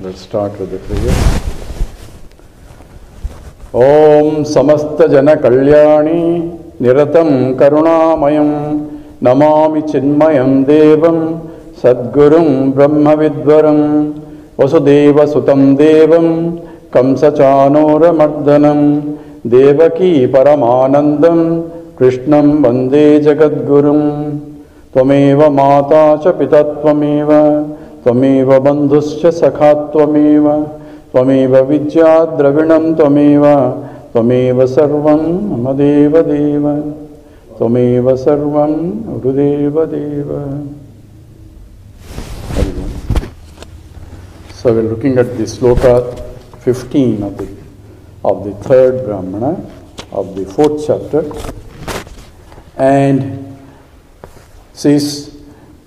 let's start with the prayer. Om Samasta Jana Kalyani Niratam Karunamayam Namami Chinmayam Devam Sadgurum Brahma Vidvaram Vasudeva Sutam Devam Kamsa Chanora Mardanam Devaki Paramanandam Krishnam Vande Jagadgurum Tvameva Mata Cha Pitatvameva Tvameva Bandhuscha Sakhatvameva Tvameva Vidya Dravinam Tvameva Tvameva Sarvam Amadeva Deva Tvameva Sarvam Urudeva Deva. So we are looking at the sloka 15 of the third Brahmana of the fourth chapter, and says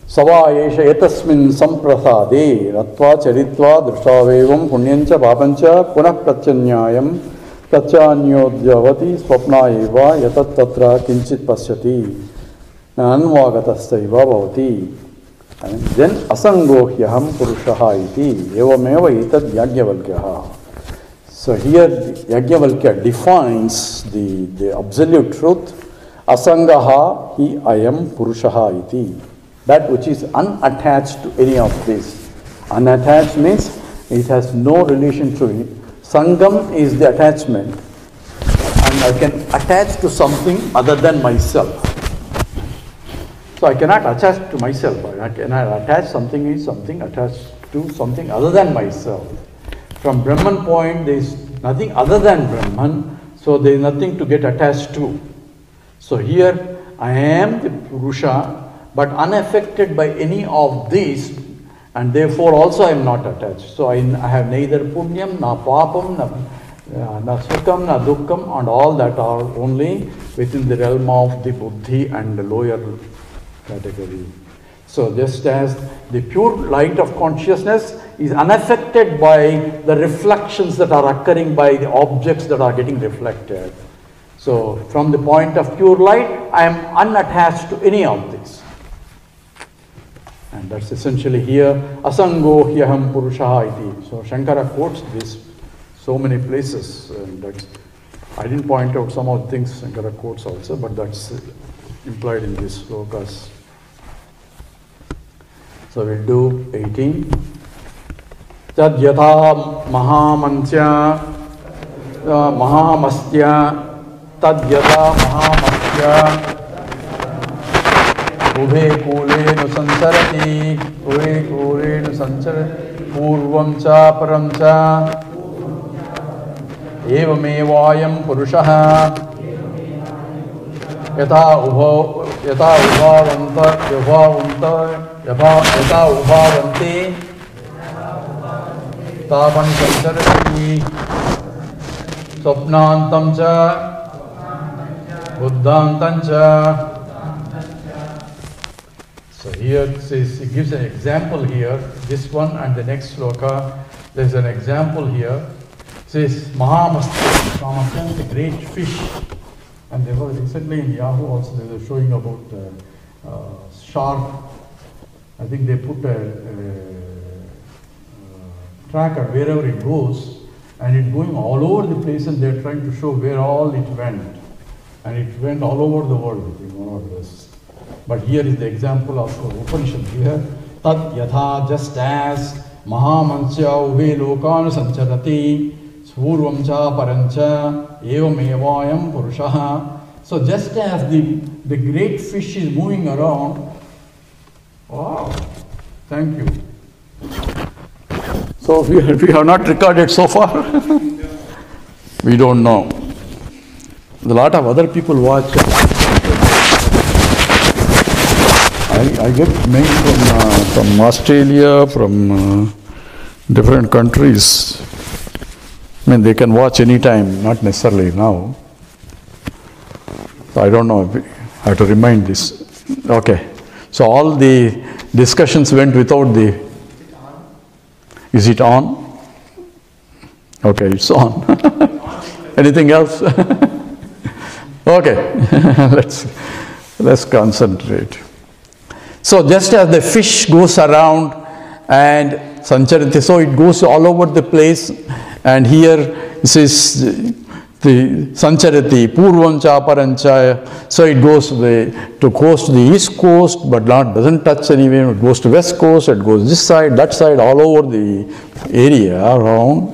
Sava yesha etasmin samprasade ratva charitva drishtavevam punyancha papancha punah pratyanyayam pratyanyodhyavati swapna eva yatat tatra kinchit pasyati nanvagatastaiva bhavati. And then asango hyaham purushaha iti evameva etad yajnavalkyaha. So here Yajnavalkya defines the absolute truth. Asangaha hi I am purushaha iti. That which is unattached to any of this. Unattached means it has no relation to it. Sangam is the attachment, and I can attach to something other than myself. So I cannot attach to myself. I cannot attach something is something attached to something other than myself. From Brahman point, there is nothing other than Brahman, so there is nothing to get attached to. So here I am the Purusha, but unaffected by any of these, and therefore also I am not attached. So I have neither punyam, na papam, na sukham, na dukkham, and all that are only within the realm of the buddhi and the lower category. So just as the pure light of consciousness is unaffected by the reflections that are occurring by the objects that are getting reflected. So from the point of pure light, I am unattached to any of this. And that's essentially here, asango hyaham purushaha iti. So Shankara quotes this so many places. And that's, I didn't point out some of the things Shankara quotes also, but that's implied in these slokas. So we'll do 18. Tad yatha mahamantya mahamastya tad yatha mahamastya ubhe kule nu sansarati ubhe kule nu sansarati purvam cha param cha evamevayam purushaha yatha ubhavanti tapan sansarati swapnantam cha buddhantam cha. So here it says, he gives an example here, this one and the next sloka, there's an example here. It says Mahamastya, Mahamastya is a great fish. And there was recently in Yahoo also they were showing about shark. I think they put a tracker wherever it goes, and it's going all over the place, and they're trying to show where all it went. And it went all over the world, I think, more or less. But here is the example of Upanishad here. Tad yatha, just as Mahamansya uve lokan sancharati Purvam cha parancha evam evayam purushaha. So just as the great fish is moving around, wow, thank you. So we have not recorded so far. We don't know. A lot of other people watch. I get mail from Australia, from different countries. I mean, they can watch anytime, not necessarily now. So I don't know, I have to remind this. Okay. So all the discussions went without the... Is it on? Okay, it's on. Anything else? Okay, let's concentrate. So just as the fish goes around and sancharati, so it goes all over the place. And here it says the sancharati, purvancha, parancha, so it goes to coast, the east coast, but doesn't touch anywhere. It goes to west coast, it goes this side, that side, all over the area around.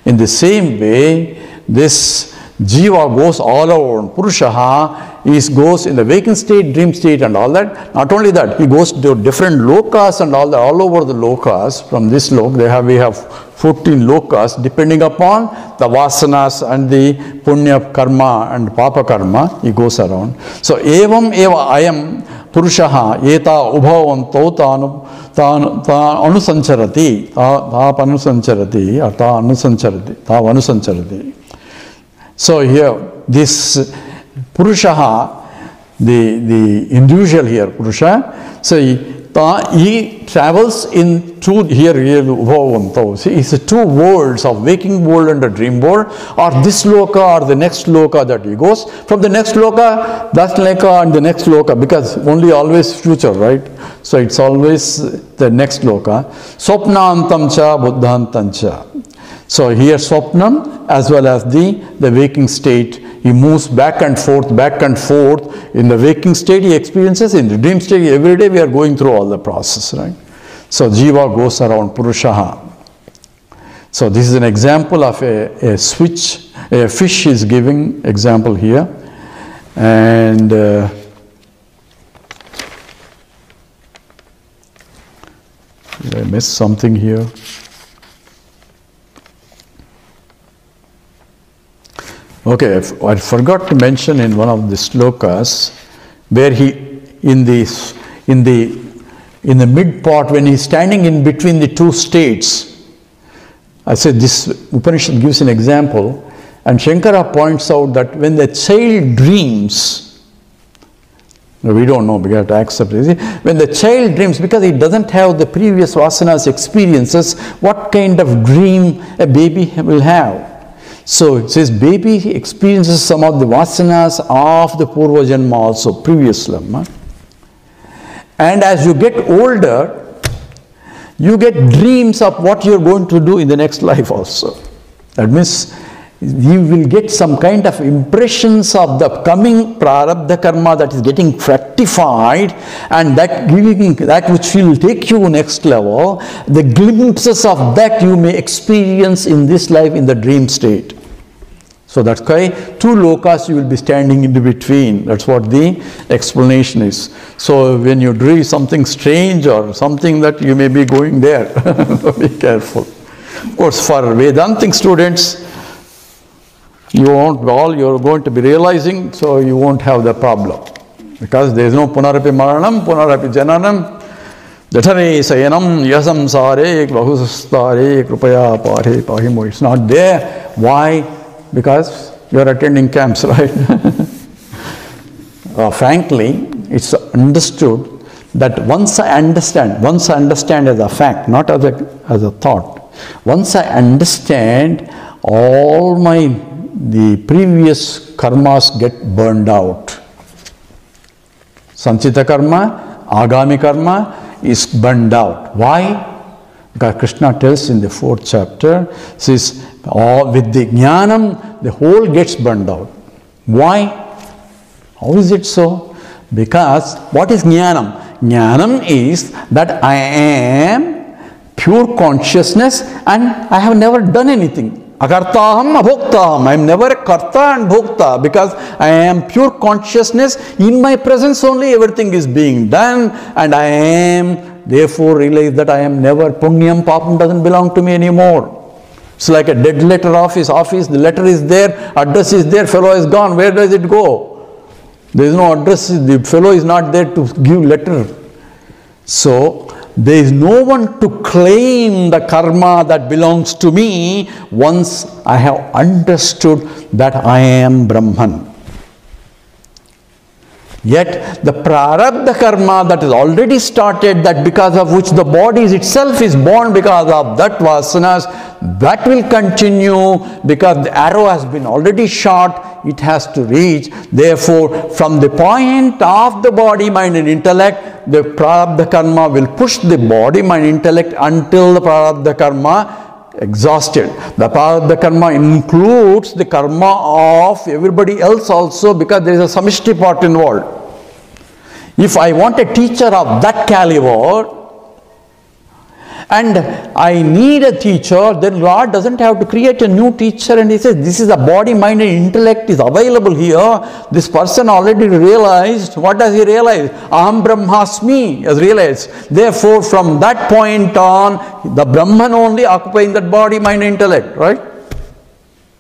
In the same way, this Jiva goes all around. Purushaha goes in the waking state, dream state and all that. Not only that, he goes to different lokas and all that, all over the lokas. From this lok, we have 14 lokas, depending upon the vasanas and the punya karma and papa karma, he goes around. So, evam eva ayam purushaha eta ubhavanto anusancharati, anusancharati. So here, this Purushaha, the individual here, Purusha, so he travels in two, here, see, it's two worlds of waking world and a dream world, or this loka or the next loka that he goes. From the next loka, that loka and the next loka, because only always future, right? So it's always the next loka. Swapnantam cha buddhantam cha. So here Swapnam as well as the waking state, he moves back and forth. In the waking state he experiences, in the dream state every day we are going through all the process, right? So Jiva goes around Purushaha. So this is an example of a switch, a fish is giving example here. And did I miss something here? Okay, I forgot to mention in one of the slokas where he in the mid part, when he's standing in between the two states. I said this Upanishad gives an example, and Shankara points out that when the child dreams, we don't know, we have to accept it. When the child dreams, because he doesn't have the previous vasanas experiences, what kind of dream a baby will have? So it says baby experiences some of the vasanas of the Purva Janma also, previous Lamma. And as you get older, you get dreams of what you're going to do in the next life also. That means you will get some kind of impressions of the coming prarabdha karma that is getting fructified, and that giving that which will take you next level. The glimpses of that you may experience in this life in the dream state. So that's why two lokas you will be standing in between. That's what the explanation is. So when you dream something strange or something that you may be going there, be careful. Of course, for Vedantic students, you're going to be realizing, so you won't have the problem. Because there is no punarapi maranam, punarapi jananam, Jatare sayanam yasam sare bahusastare krupaya pare pahimo. It's not there. Why? Because you are attending camps, right? Frankly, it's understood that once I understand as a fact, not as a thought. Once I understand, all the previous karmas get burned out. Sanchita karma, agami karma is burned out. Why? Because Krishna tells in the 4th chapter, says, with the jnanam, the whole gets burned out. Why? How is it so? Because what is jnanam? Jnanam is that I am pure consciousness and I have never done anything. Akartaham abhoktaham. I am never a karta and bhokta, because I am pure consciousness. In my presence only everything is being done, and I am therefore realize that I am never punyam, papam doesn't belong to me anymore. It's like a dead letter of his office. The letter is there, address is there, fellow is gone. Where does it go? There is no address. The fellow is not there to give letter. So there is no one to claim the karma that belongs to me once I have understood that I am Brahman. Yet the prarabdha karma that is already started, that because of which the body itself is born because of that vasanas, that will continue because the arrow has been already shot, it has to reach. Therefore, from the point of the body, mind and intellect, the prarabdha karma will push the body, mind, intellect until the prarabdha karma exhausted. The prarabdha karma includes the karma of everybody else also, because there is a samishti part involved. If I want a teacher of that caliber and I need a teacher, then Lord doesn't have to create a new teacher, and he says this is the body, mind and intellect is available here. This person already realized. What does he realize? Aham Brahmasmi has realized. Therefore, from that point on, the Brahman only occupying that body, mind and intellect, right?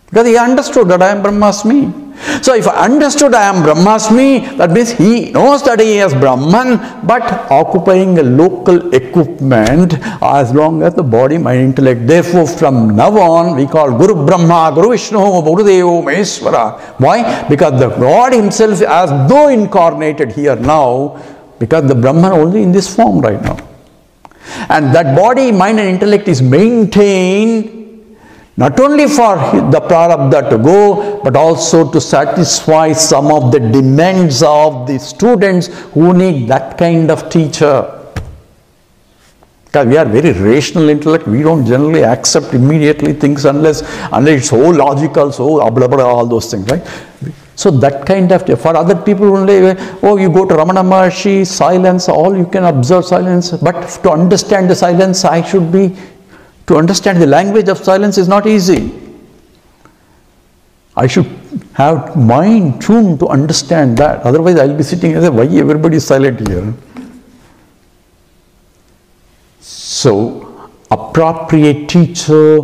Because he understood that I am Brahmasmi. So if I understood I am Brahmasmi, that means he knows that he is Brahman, but occupying a local equipment as long as the body, mind, intellect. Therefore, from now on, we call Guru Brahma, Guru Vishnu, Guru Devo, Maheshwara. Why? Because the God himself, as though incarnated here now, because the Brahman only in this form right now. And that body, mind and intellect is maintained not only for the prarabdha to go, but also to satisfy some of the demands of the students who need that kind of teacher. Because we are very rational intellect, we don't generally accept immediately things unless it's so logical, so blah, blah, all those things, right? So that kind of, for other people only, oh, you go to Ramana Maharshi, silence, all you can observe silence, but to understand the silence, to understand the language of silence is not easy. I should have mind tuned to understand that. Otherwise, I will be sitting and say, why everybody is silent here? So, appropriate teacher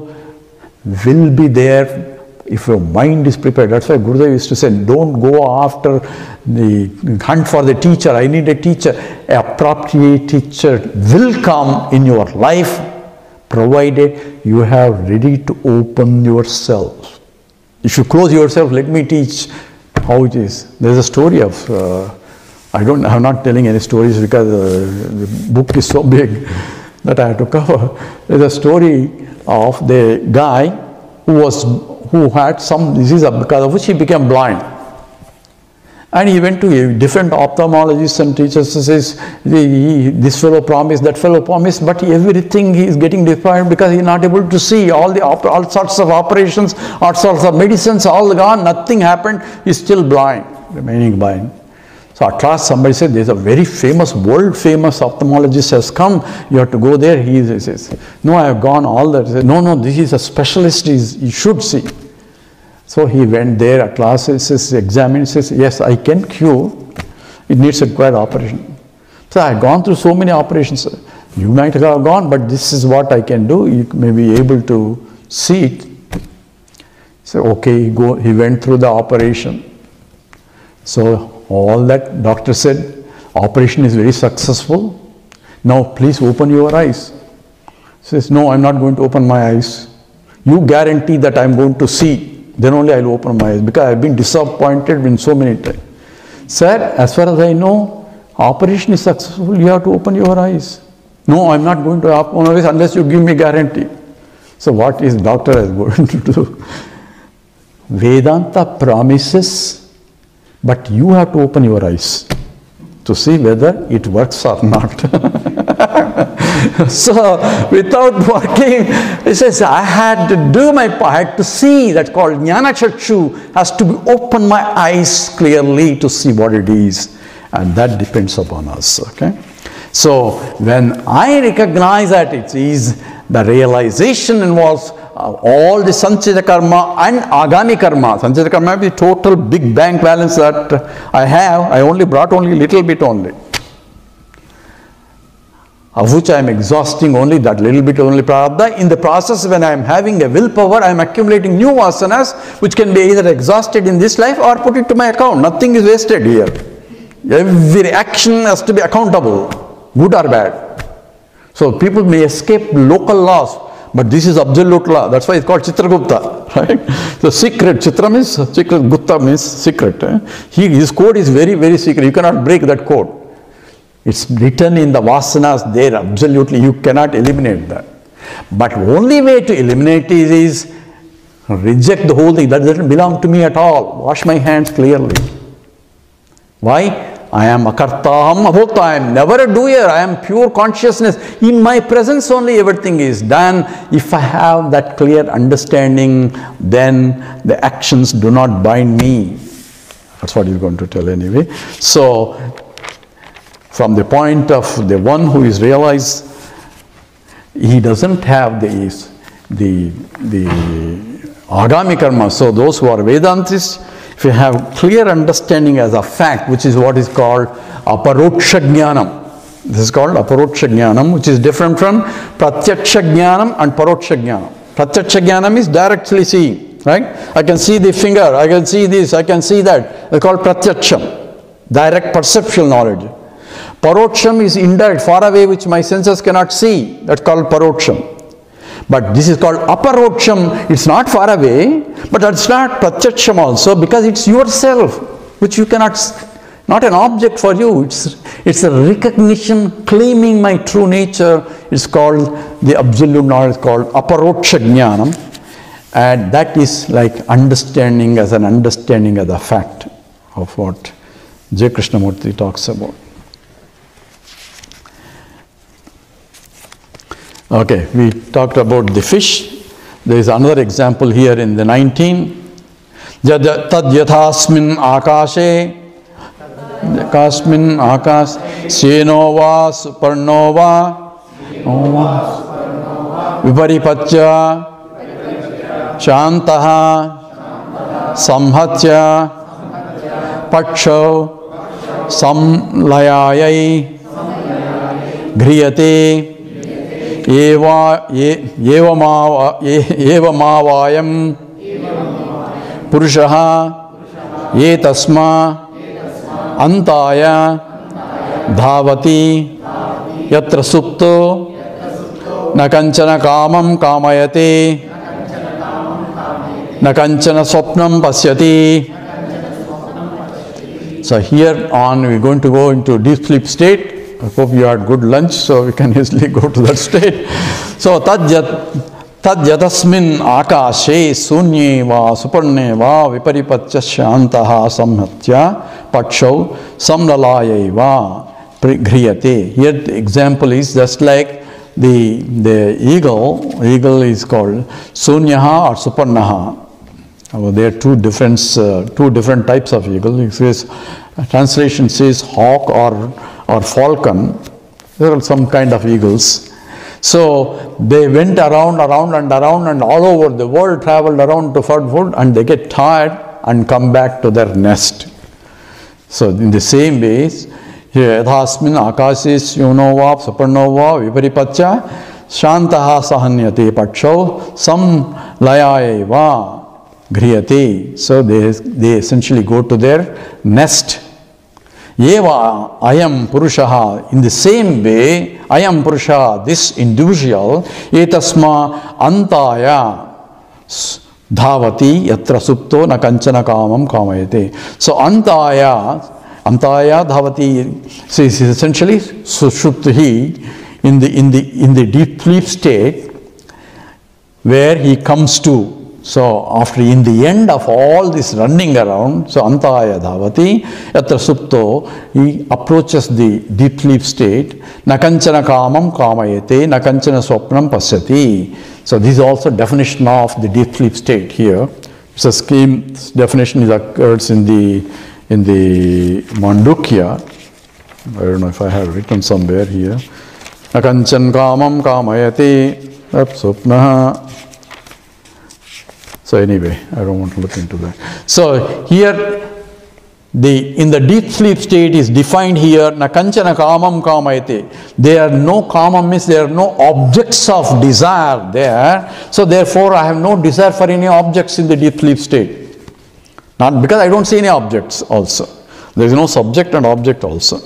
will be there if your mind is prepared. That's why Gurudev used to say, don't go after the hunt for the teacher. I need a teacher. An appropriate teacher will come in your life, provided you have ready to open yourself. If you close yourself, let me teach how it is. There is a story of, I'm not telling any stories because the book is so big that I have to cover. There is a story of the guy who had some disease because of which he became blind. And he went to different ophthalmologists and teachers and says, this fellow promised, that fellow promised, but everything he is getting deprived because he is not able to see. All sorts of operations, all sorts of medicines, all gone, nothing happened. He is still blind, remaining blind. So at last somebody said, there is a very famous, world famous ophthalmologist has come, you have to go there. He says, no, I have gone all that. He said, no, this is a specialist, you should see. So he went there at last, he says, examined, says, yes, I can cure, it needs a required operation. So I had gone through so many operations. You might have gone, but this is what I can do, you may be able to see it. So okay, he went through the operation. So all that doctor said, operation is very successful, now please open your eyes. He says, no, I'm not going to open my eyes. You guarantee that I'm going to see. Then only I'll open my eyes, because I've been disappointed in so many times. Sir, as far as I know, operation is successful, you have to open your eyes. No, I'm not going to open my eyes unless you give me guarantee. So what is doctor is going to do? Vedanta promises, but you have to open your eyes to see whether it works or not. So without working, he says, I had to do my part, I had to see, that's called Jnana Chakshu, has to be open my eyes clearly to see what it is. And that depends upon us, okay? So when I recognize that it is, the realization involves all the Sanchita Karma and Agami Karma. Sanchita Karma is the total big bank balance that I have. I only brought only little bit only, of which I am exhausting only that little bit only prarabdha. In the process, when I am having a willpower, I am accumulating new vasanas, which can be either exhausted in this life or put it to my account. Nothing is wasted here. Every action has to be accountable, good or bad. So people may escape local laws, but this is absolute law. That's why it's called Chitragupta. right? The secret, Chitra means secret, Gupta means secret. His code is very, very secret. You cannot break that code. It's written in the vasanas there, absolutely. You cannot eliminate that. But only way to eliminate it is reject the whole thing. That doesn't belong to me at all. Wash my hands clearly. Why? I am akartaham abhokta. I am never a doer. I am pure consciousness. In my presence only everything is done. If I have that clear understanding, then the actions do not bind me. That's what he's going to tell anyway. So, from the point of the one who is realized, he doesn't have the agami karma. So those who are Vedantists, if you have clear understanding as a fact, which is what is called aparoksha jnanam. This is called aparoksha jnanam, which is different from pratyaksha jnanam and paroksha jnanam. Pratyaksha jnanam is directly seeing, right? I can see the finger, I can see this, I can see that. It's called pratyaksham, direct perceptual knowledge. Paroksham is indirect, far away, which my senses cannot see. That's called paroksham. But this is called aparoksham. It's not far away, but it's not pratyaksham also, because it's yourself, which you cannot, not an object for you. It's a recognition, claiming my true nature. It's called, the absolute knowledge called aparoksha jnanam. And that is like understanding as a fact of what J. Krishnamurti talks about. Okay, we talked about the fish. There is another example here in the 19. Tad yathasmin akashe, kasmin akas, senova supernova, viparipatya, shantaha, samhatya, paksho, samlayayai, griyate, evamavayam purushaha etasma antaya dhavati yatra supto nakanchana kamam kamayate nakanchana swapnam pasyati. So here on we are going to go into deep sleep state. I hope you had good lunch, so we can easily go to that state. So, tad yatasmin akashe sunye va suparne va viparipatya shantaha samhatya pakshav samlalaye va griyate. Here the example is just like the eagle. Eagle is called sunyaha or suparnaha. There are two different types of eagle. It says, translation says hawk or falcon. There are some kind of eagles. So they went around and all over the world, traveled around to find food, and they get tired and come back to their nest. So in the same ways, here yadhasmin akasis yunova supernova viparipatya shantaha sahanyate pakshav sam layayeva griyate. So they essentially go to their nest. Eva ayam purushaha, in the same way, ayam purusha, this individual, etasma antaya dhavati yatra supto na kanchana kamam kamayate. So antaya dhavati, so is essentially sushuptihi, in the deep sleep state, where he comes to. So after, in the end of all this running around, so antaya dhavati yatra supto, he approaches the deep sleep state. Nakanchana kamam kamayate, nakanchana swapnam pasyati. So this is also definition of the deep sleep state here. It's a scheme. This definition occurs in the Mandukya. I don't know if I have written somewhere here. Nakanchan kamam kamayate swapnaha. So anyway, I don't want to look into that. So here, in the deep sleep state is defined here, nakanchana kamam kamayate. There are no kamam, means there are no objects of desire there. So therefore, I have no desire for any objects in the deep sleep state. Not because I don't see any objects also. There is no subject and object also.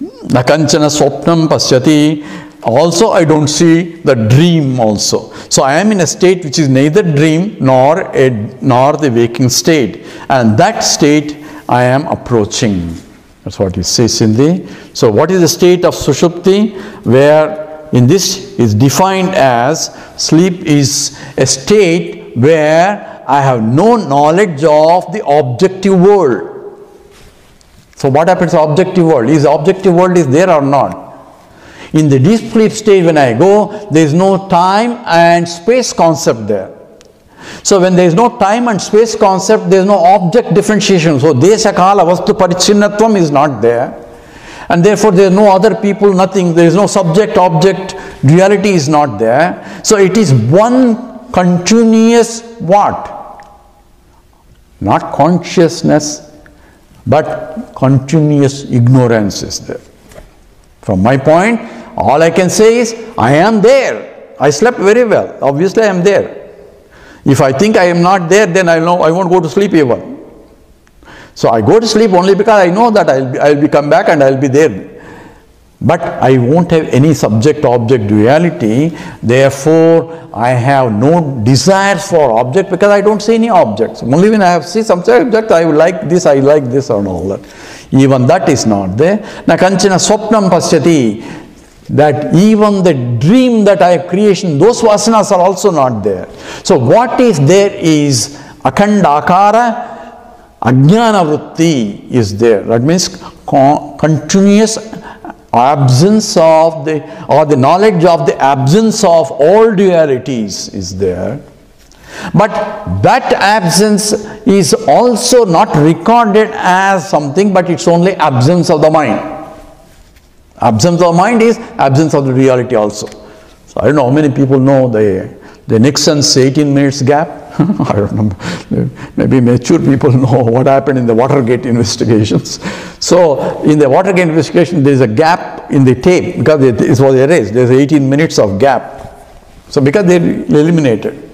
Nakanchana swapnam pasyati. Also, I don't see the dream also. So I am in a state which is neither dream nor the waking state. And that state I am approaching. That's what he says in the... So what is the state of Sushupti? Where in this is defined as sleep is a state where I have no knowledge of the objective world. So what happens to the objective world? Is the objective world is there or not? In the deep sleep state when I go, there is no time and space concept there. So when there is no time and space concept, there is no object differentiation. So desha kala vastu parichinnatvam is not there. And therefore there is no other people, nothing. There is no subject object, duality is not there. So it is one continuous what? Not consciousness, but continuous ignorance is there. From my point, all I can say is, I am there. I slept very well. Obviously I am there. If I think I am not there, then I know I won't go to sleep even. So I go to sleep only because I know that I'll be come back and I'll be there. But I won't have any subject-object duality. Therefore, I have no desire for object because I don't see any objects. Only when I have see some object, I like this and all that. Even that is not there. Na kanchana swapnam pasyati. That even the dream that I have creation, those vasanas are also not there. So what is there is akhandakara, ajnana vritti is there. That means continuous absence of the knowledge of the absence of all dualities is there. But that absence is also not recorded as something, but it's only absence of the mind. Absence of mind is absence of the reality also. So I don't know how many people know the Nixon's 18 minutes gap. I don't know. Maybe mature people know what happened in the Watergate investigations. So in the Watergate investigation, there is a gap in the tape because it was erased. There is 18 minutes of gap. So because they eliminated.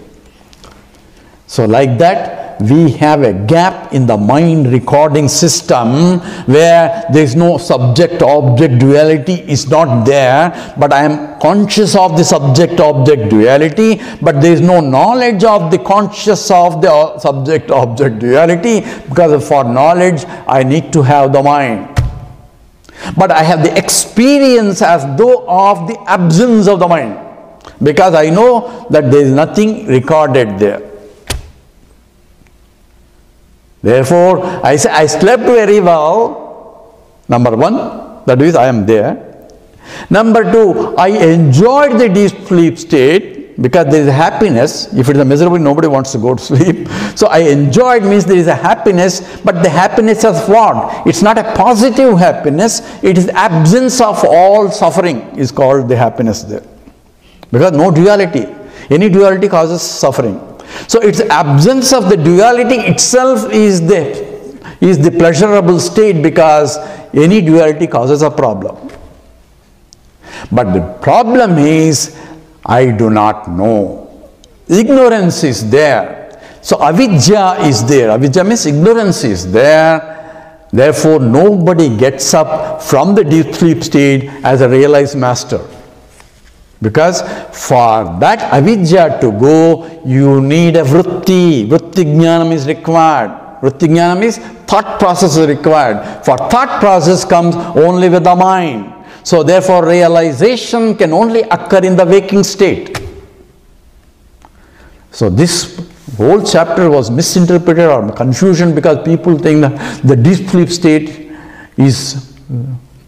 So like that, we have a gap in the mind recording system where there is no subject-object duality is not there, but I am conscious of the subject-object duality, but there is no knowledge of the conscious of the subject-object duality, because for knowledge I need to have the mind. But I have the experience as though of the absence of the mind, because I know that there is nothing recorded there. Therefore, I say I slept very well, number one, that is I am there. Number two, I enjoyed the deep sleep state because there is a happiness. If it is a miserable, nobody wants to go to sleep. So I enjoyed means there is a happiness, but the happiness of what? It's not a positive happiness, it is absence of all suffering is called the happiness there. Because no duality. Any duality causes suffering. So its absence of the duality itself is the pleasurable state, because any duality causes a problem. But the problem is I do not know. Ignorance is there. So avidya is there. Avidya means ignorance is there. Therefore nobody gets up from the deep sleep state as a realized master. Because for that avidya to go, you need a vritti. Vritti jnanam is required. Vritti jnanam is thought process is required. For thought process comes only with the mind. So therefore realization can only occur in the waking state. So this whole chapter was misinterpreted or confusion because people think that the deep sleep state is,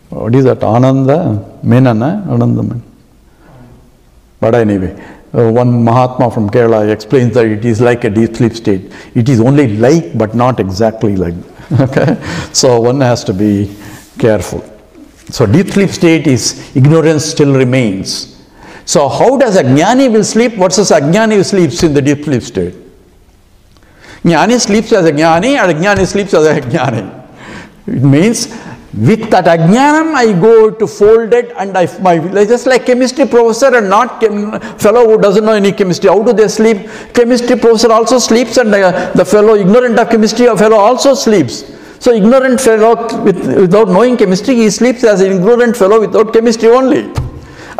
what is that, Ananda? Menana? Ananda Menon. But anyway, one Mahatma from Kerala explains that it is like a deep sleep state. It is only like, but not exactly like. Okay? So one has to be careful. So deep sleep state is ignorance still remains. So how does a jnani will sleep versus a jnani who sleeps in the deep sleep state? Jnani sleeps as a jnani and a jnani sleeps as a jnani. It means with that ajnanam, I go to folded and just like chemistry professor and not fellow who doesn't know any chemistry. How do they sleep? Chemistry professor also sleeps, and the fellow ignorant of chemistry fellow also sleeps. So ignorant fellow without knowing chemistry, he sleeps as an ignorant fellow without chemistry only.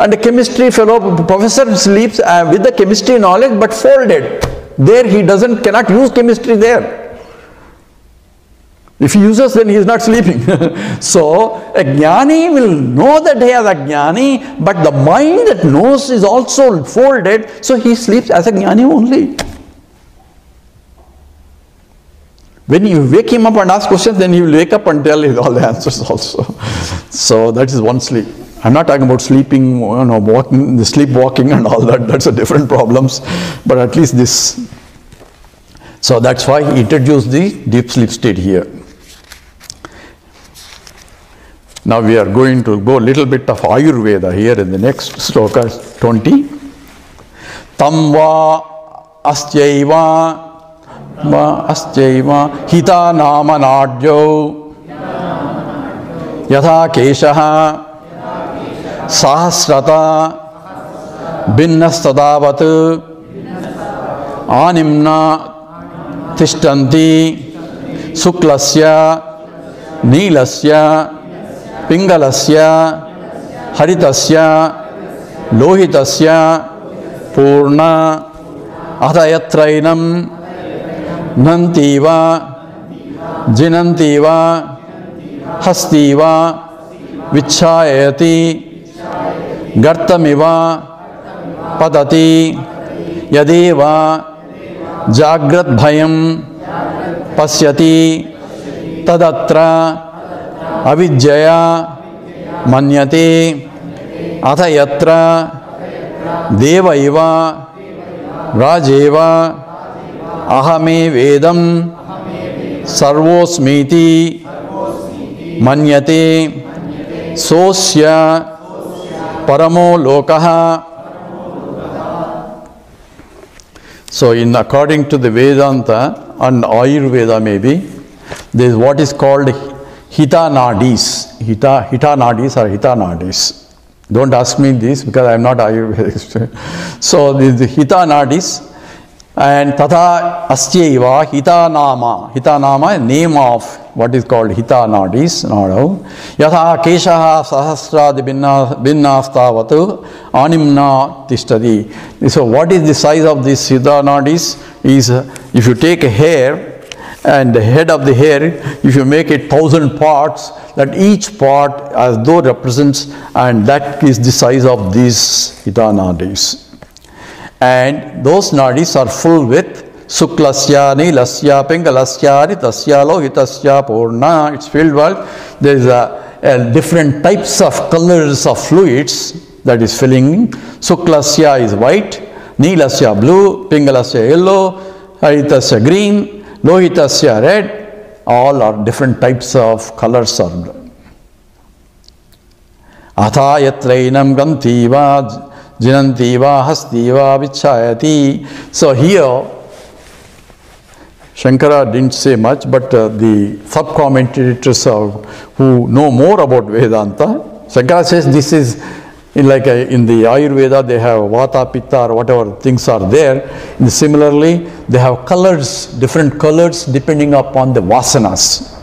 And the chemistry fellow, professor sleeps with the chemistry knowledge but folded. There he cannot use chemistry there. If he uses, then he is not sleeping. So, a jnani will know that he is a jnani, but the mind that knows is also folded, so he sleeps as a jnani only. When you wake him up and ask questions, then he will wake up and tell you all the answers also. So, that is one sleep. I'm not talking about sleeping, walking, the sleepwalking and all that. That's a different problems. But at least this. So, that's why he introduced the deep sleep state here. Now we are going to go a little bit of Ayurveda here in the next sloka 20. Tam va astyaiva hita nama nadyo yatha keshaha sahasrata binnastadavat animna tishtanti suklasya neelasya Pingalasya, Haritasya, Lohitasya, Purna, Adhayatrainam, Nantiva, Jinantiva, Hastiva, Vichayati, Gartamiva, Padati, Yadeva, Jagrat Bhayam, Pasyati, Tadatra, Avidyaya Manyate Atha Yatra Deva Iva Rajeva Ahame Vedam Sarvosmiti Manyate Sosya Paramo Lokaha. So, according to the Vedanta and Ayurveda maybe, there is what is called Hita Nadis. Hita Nadis or Hita Nadis. Don't ask me this because I am not Ayurvedic. So, the Hita Nadis and Tata Astyaiva Hita Nama. Hita Nama is name of what is called Hita Nadis. Yatha Keshaha Sahasradi Binnastavatu Animna Tishtadi. So, what is the size of this Hita Nadis? Is if you take a hair, and the head of the hair, if you make it 1,000 parts, that each part as though represents, and that is the size of these Hita Nadis. And those nadis are full with Suklasya, Neelasya, Pingalasya, Haritasya, Lohitasya, Purna. It's filled with, there is a different types of colors of fluids that is filling. Suklasya is white, Neelasya blue, Pingalasya yellow, Haritasya green, Lohitasya red, all are different types of colors. Atha yatrainam gantiva jinantiva hastiva vichayati. So here, Shankara didn't say much, but the sub-commentators who know more about Vedanta, Shankara says this is in the Ayurveda they have Vata, Pitta or whatever things are there. And similarly, they have colors, different colors depending upon the vasanas.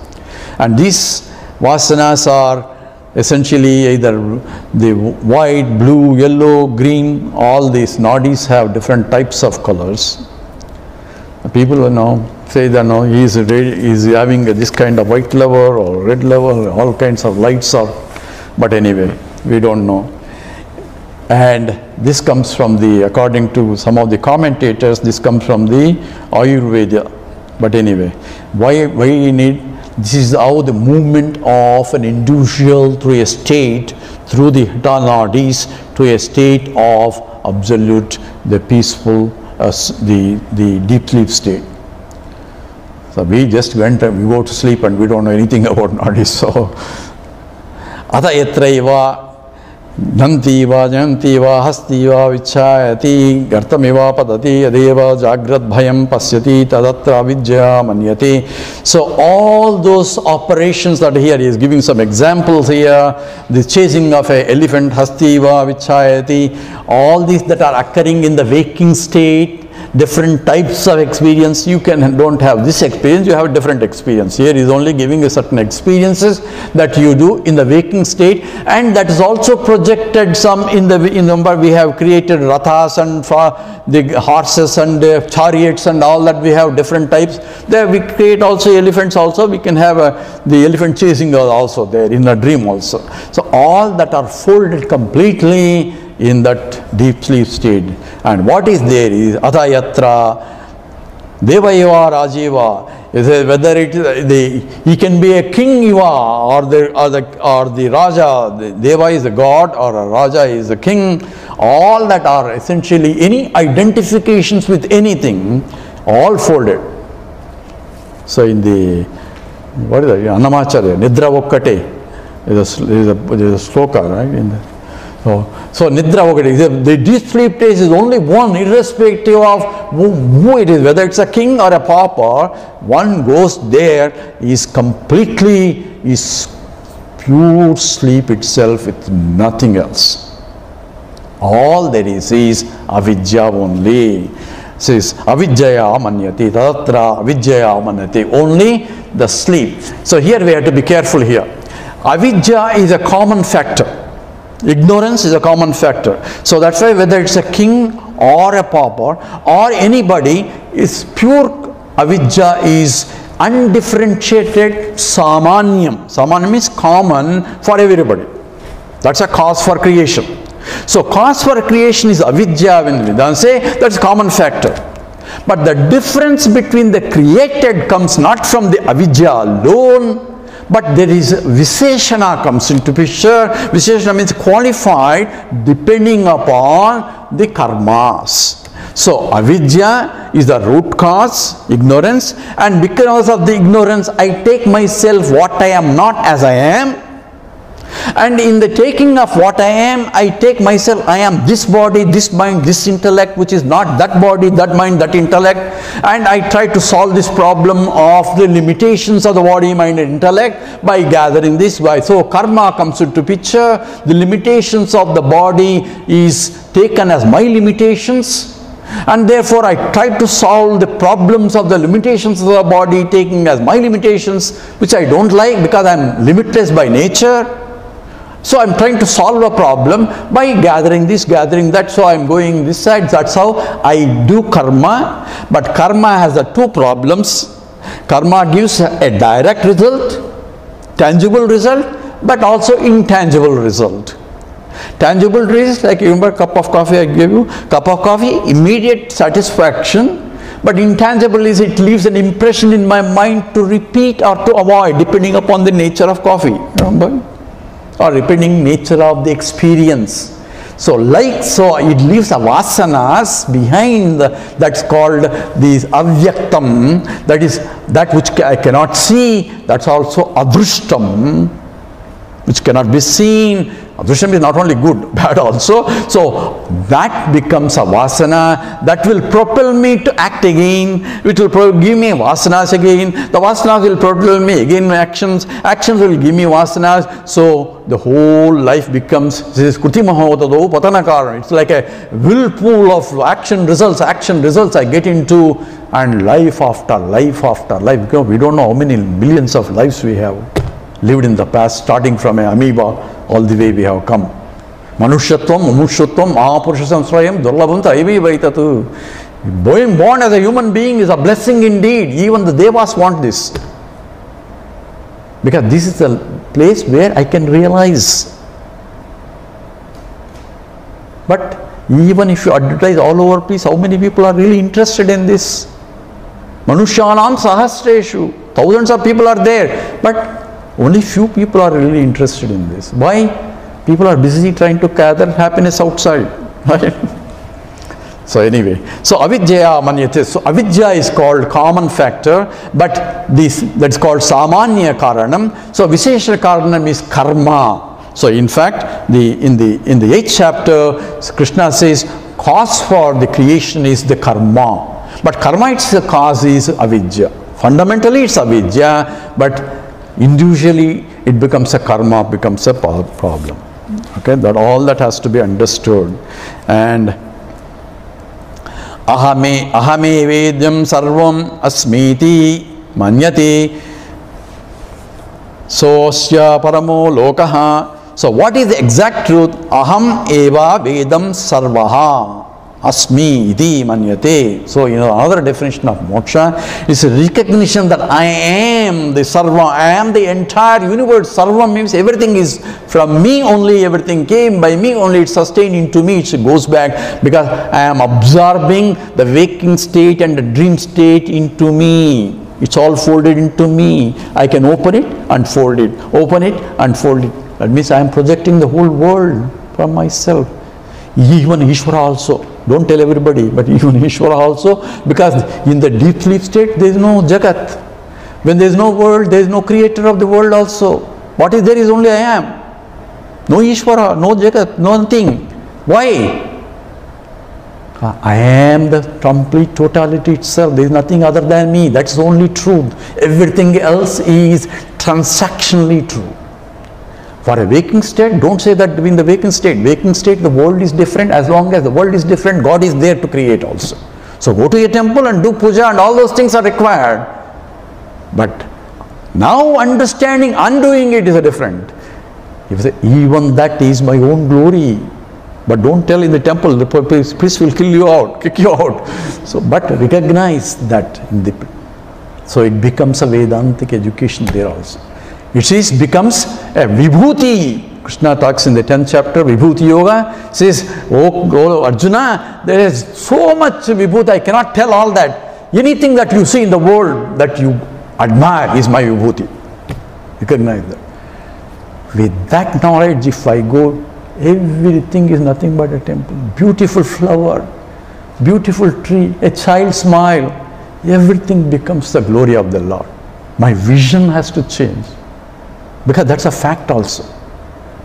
And these vasanas are essentially either the white, blue, yellow, green, all these nadis have different types of colors. People say that he is having this kind of white level or red level, all kinds of lights are, but anyway, we don't know. And this comes from according to some of the commentators, this comes from the Ayurveda. But anyway, why we need, this is how the movement of an individual through a state, through the Hita Nadis, to a state of absolute, the peaceful, the deep sleep state. So we just went and we go to sleep and we don't know anything about Nadis. So, Atha Yatraiva Nantiva, Jantiva, Hastiva, Vichayati, Gartamiva, Padati, Adeva, Jagrat Bhayam, Pasyati, Tadatra, Vidya, Manyati. So all those operations that here he is giving some examples here, the chasing of an elephant, Hastiva, Vichayati, all these that are occurring in the waking state, different types of experience. You don't have this experience, you have a different experience. Here he is only giving you certain experiences that you do in the waking state, and that is also projected some in the number. We have created rathas and the horses and chariots and all that. We have different types. There we create also elephants also. We can have the elephant chasing also there in a dream also. So all that are folded completely in that deep sleep state. And what is there is Adayatra Devayava Rajiva. Whether it he can be a king Iva or the Raja. The Deva is a god or a Raja is a king. All that are essentially any identifications with anything, all folded. So in the what is that? Annamacharya Nidra Vokkate is a sloka, right? In the, so Nidra Vokkate, the deep sleep state is only one, irrespective of who it is, whether it's a king or a pauper. One goes there is completely pure sleep itself with nothing else. All there is avidya only. Says avidjaya manyati tatra avidjaya manyati, only the sleep. So here we have to be careful here. Avidya is a common factor. Ignorance is a common factor. So that's why whether it's a king or a pauper or anybody, is pure avidya is undifferentiated samanyam. Samanyam means common for everybody. That's a cause for creation. So cause for creation is avidya when Vedanta say that's common factor. But the difference between the created comes not from the avidya alone, but there is Visheshana comes into picture. Visheshana means qualified depending upon the karmas. So avidya is the root cause, ignorance, and because of the ignorance I take myself what I am not as I am. And in the taking of what I am, I take myself, I am this body, this mind, this intellect, which is not that body, that mind, that intellect. And I try to solve this problem of the limitations of the body, mind and intellect by gathering this. So karma comes into picture. The limitations of the body is taken as my limitations. And therefore I try to solve the problems of the limitations of the body, taking as my limitations, which I don't like because I am limitless by nature. So I am trying to solve a problem by gathering this, gathering that. So I am going this side. That's how I do karma. But karma has the two problems. Karma gives a direct result, tangible result, but also intangible result. Tangible result, like you remember cup of coffee I gave you, cup of coffee, immediate satisfaction. But intangible is it leaves an impression in my mind to repeat or to avoid, depending upon the nature of coffee. Remember? Or depending nature of the experience. So it leaves a vasanas behind that's called these avyaktam, that is that which I cannot see. That's also adrushtam, which cannot be seen. Adrushtam is not only good, bad also. So that becomes a vasana that will propel me to act again. It will give me vasanas again. The vasanas will propel me again actions. Actions will give me vasanas. So the whole life becomes, this is Krutimahodado Patanakaran. It's like a whirlpool of action results I get into, and life after life after life. Because we don't know how many millions of lives we have lived in the past, starting from an amoeba all the way we have come. Manushyatvam, Mumushutvam, Mahapurusham Swayam, Durlabhanta, Aivi Vaitatu. Being born as a human being is a blessing indeed. Even the Devas want this. Because this is the place where I can realize. But even if you advertise all over, please, how many people are really interested in this? Manushyanam Sahasreshu. Thousands of people are there. But only few people are really interested in this. Why? People are busy trying to gather happiness outside. Right? So anyway, so avidya manyate. So avidya is called common factor, but that's called samanya karanam. So vishesha karanam is karma. So in fact, in the 8th chapter, Krishna says cause for the creation is the karma. But karma itself cause is avidya. Fundamentally it's avidya, but individually it becomes a karma, becomes a problem. Okay, that all that has to be understood. And ahame vedyam sarvam asmiti manyate sosya paramo lokaha. So what is the exact truth? Aham eva vedam sarvaha asmi iti manyate. So another definition of moksha is a recognition that I am the sarva, I am the entire universe. Sarva means everything is from me only, everything came by me only, it's sustained into me, it goes back because I am absorbing the waking state and the dream state into me. It's all folded into me. I can open it and fold it, open it and fold it. That means I am projecting the whole world from myself. Even Ishvara also. Don't tell everybody, but even Ishvara also, because in the deep sleep state there is no Jagat. When there is no world, there is no creator of the world also. What is there is only I am. No Ishvara, no Jagat, no nothing. Why? I am the complete totality itself. There is nothing other than me. That's the only truth. Everything else is transactionally true. For a waking state, don't say that in the waking state, the world is different. As long as the world is different, God is there to create also. So go to a temple and do puja and all those things are required. But now understanding, undoing it is a different. If you say, even that is my own glory. But don't tell in the temple, the priest will kill you out, kick you out. So, but recognize that in the, so it becomes a Vedantic education there also. It becomes a Vibhuti. Krishna talks in the 10th chapter, Vibhuti Yoga, says, oh Arjuna, there is so much Vibhuti, I cannot tell all that. Anything that you see in the world that you admire is my Vibhuti. Recognize that. With that knowledge, if I go, everything is nothing but a temple. Beautiful flower, beautiful tree, a child smile, everything becomes the glory of the Lord. My vision has to change. Because that's a fact also.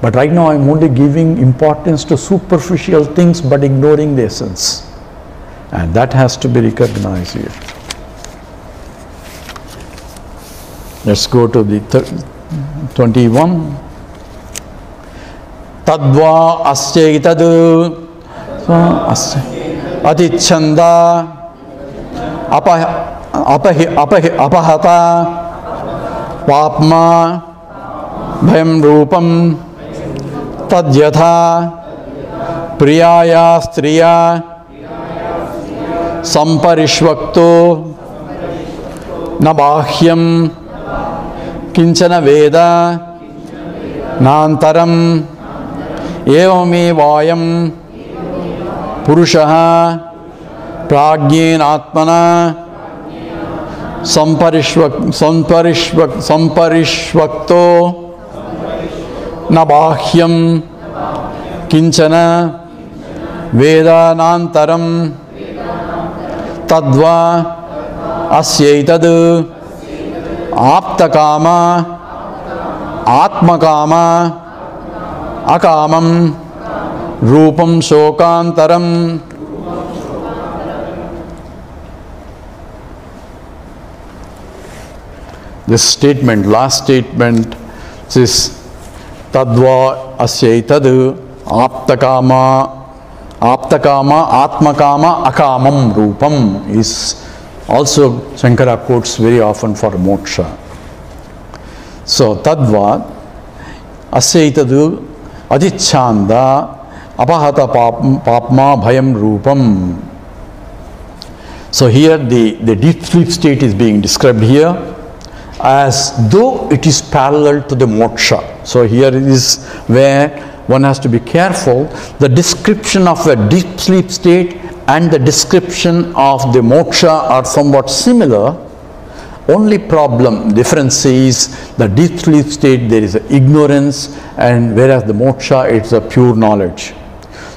But right now I'm only giving importance to superficial things but ignoring the essence. And that has to be recognized here. Let's go to the 21. Tadva asyaitadu atichanda apahata papma bhayam rupam tadyatha priyaya striya samparishvakto nabahyam kinchana veda nantaram evamevayam purushaha prajnyen atmana samparishvakto nabahyam kinchana vedanantaram tadva asyaitadu aptakama atmakama akamam rupam shokantaram. This statement, last statement, says tadva asyaitadu aptakama atmakama akamam rupam is also Shankara quotes very often for moksha. So tadva asyaitadu adichanda apahata papma bhayam rupam. So here the deep sleep state is being described here as though it is parallel to the moksha. So here is where one has to be careful. The description of a deep sleep state and the description of the moksha are somewhat similar. Only difference is the deep sleep state there is ignorance, and whereas the moksha it's a pure knowledge.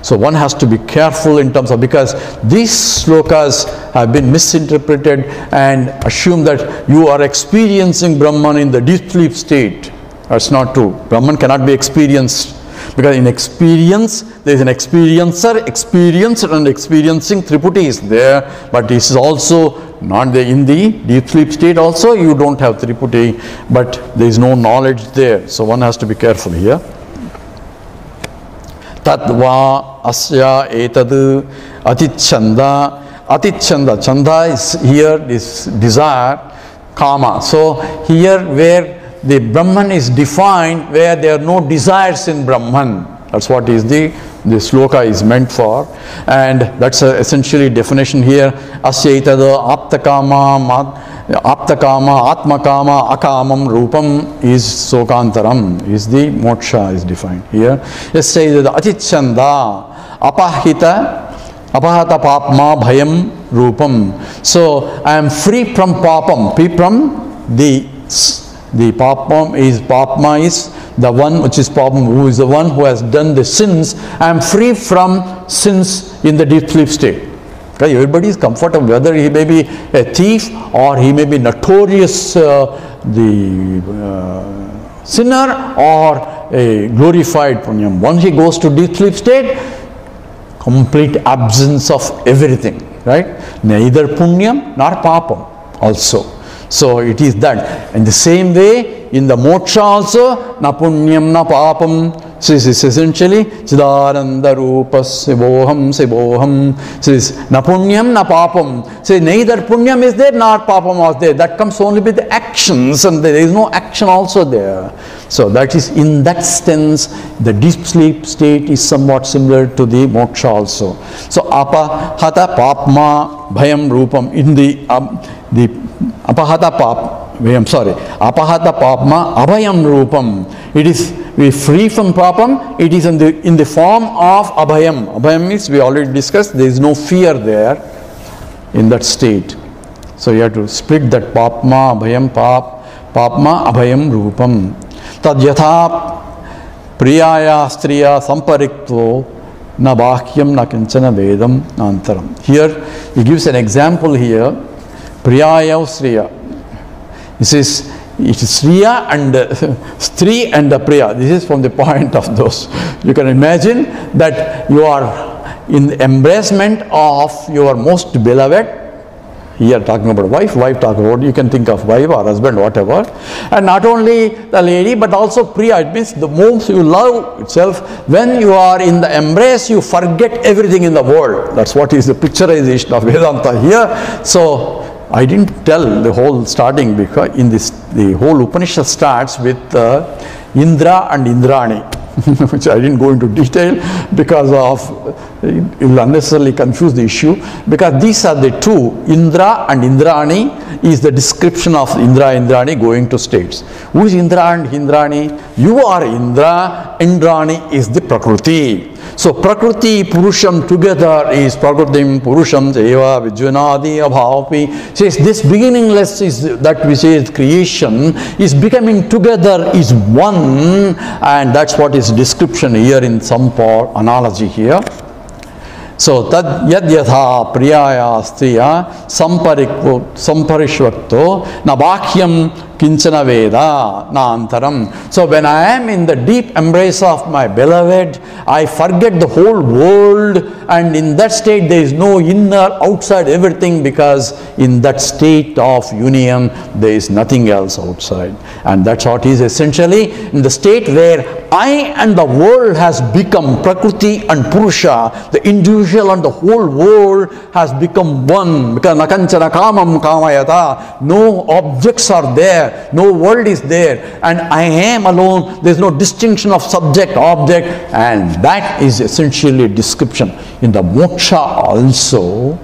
So one has to be careful in terms of, because these slokas have been misinterpreted and assume that you are experiencing Brahman in the deep sleep state. That's not true. Brahman cannot be experienced, because in experience there is an experiencer, experienced and experiencing. Triputi is there, but this is also not there. In the deep sleep state also you don't have Triputi, but there is no knowledge there. So one has to be careful here. Tadva asya etadu atichanda Atichanda. Chanda is here, is desire, kama. So here where the Brahman is defined, where there are no desires in Brahman. That's what is the sloka is meant for. And that's essentially definition here. Asyaitada aptakama, atmakama, akamam, rupam is sokantaram, is the moksha is defined here. Let's say that atichanda, apahata papma bhayam rupam. So I am free from papam, free from the papam is the one which is papam, who is the one who has done the sins. I am free from sins in the deep sleep state. Okay, everybody is comfortable, whether he may be a thief or he may be notorious sinner or a glorified punyam. Once he goes to deep sleep state, complete absence of everything, right? Neither punyam nor papam also. So it is that. In the same way, in the moksha also, na punyam na papam. So this is essentially Chidananda Rupas Sivoham. So this is na punyam na papam. So neither punyam is there nor papam was there. That comes only with the actions, and there is no action also there. So that is, in that sense, the deep sleep state is somewhat similar to the moksha also. So apahata papma bhayam rupam, in the apahata papma abhayam rupam. It is, we free from papam, it is in the form of abhayam. Abhayam means, we already discussed, there is no fear there in that state. So you have to split that papma abhayam, papma abhayam rupam. Tad yatha priyaya striya samparikto na bahyam na kinchana vedam nantaram. Here he gives an example here. Priyaya striya. This is, it is Sriya and Stri and the Priya. This is from the point of those. You can imagine that you are in the embracement of your most beloved. Here talking about wife talking about, you can think of wife or husband, whatever. And not only the lady, but also Priya. It means the most you love itself. When you are in the embrace, you forget everything in the world. That's what is the picturization of Vedanta here. So I didn't tell the whole starting, because in this, the whole Upanishad starts with Indra and Indrani, which I didn't go into detail because of, it will unnecessarily confuse the issue, because these are the two, Indra and Indrani is the description of Indra, Indrani going to states. Who is Indra and Indrani? You are Indra, Indrani is the Prakriti. So Prakriti Purusham together is Prakritim Purusham Eva Vijvanadi Abhavi. Says this beginningless is that which is creation is becoming together, is one, and that's what is description here in some analogy here. So tad yad yatha priyaya striya samparishvakto na bhakyam kinchana veda na antaram. So when I am in the deep embrace of my beloved, I forget the whole world, and in that state there is no inner, outside, everything, because in that state of union there is nothing else outside. And that's what is essentially in the state where I and the world has become, Prakriti and Purusha, the individual and the whole world has become one, because nakanchana kamam kamayata, no objects are there, no world is there, and I am alone. There is no distinction of subject, object, and that is essentially a description. In the moksha also,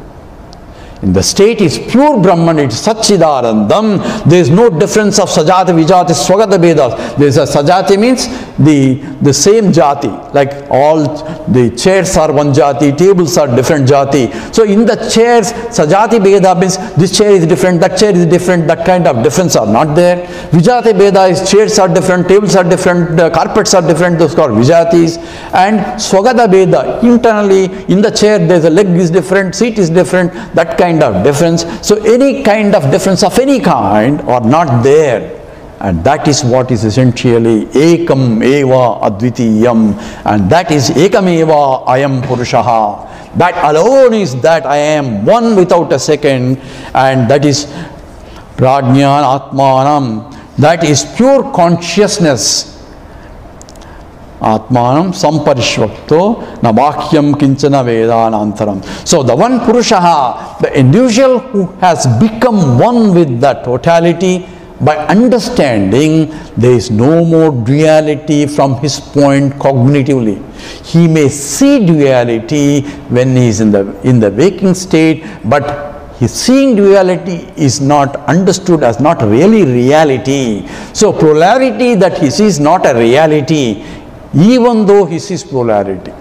in the state is pure Brahman, it is Satchidanandam. There is no difference of Sajati, Vijati, Swagata Vedas. There is a Sajati means the same Jati, like all the chairs are one Jati, tables are different Jati. So in the chairs, Sajati Veda means this chair is different, that chair is different, that kind of difference are not there. Vijati Veda is chairs are different, tables are different, carpets are different, those are Vijatis. And Swagata Veda, internally in the chair there is a leg is different, seat is different, that kind of difference. So any kind of difference of any kind are not there, and that is what is essentially ekam eva advitiyam, and that is ekam eva ayam purushaha. That alone is that I am one without a second, and that is prajñan atmanam, that is pure consciousness. Atmanam samparishvakto na bhakyam kinchana vedanantaram. So the one Purushaha, the individual who has become one with the totality, by understanding there is no more duality from his point cognitively. He may see duality when he is in the waking state, but his seeing duality is not understood as not really reality. So polarity that he sees not a reality, even though he sees polarity.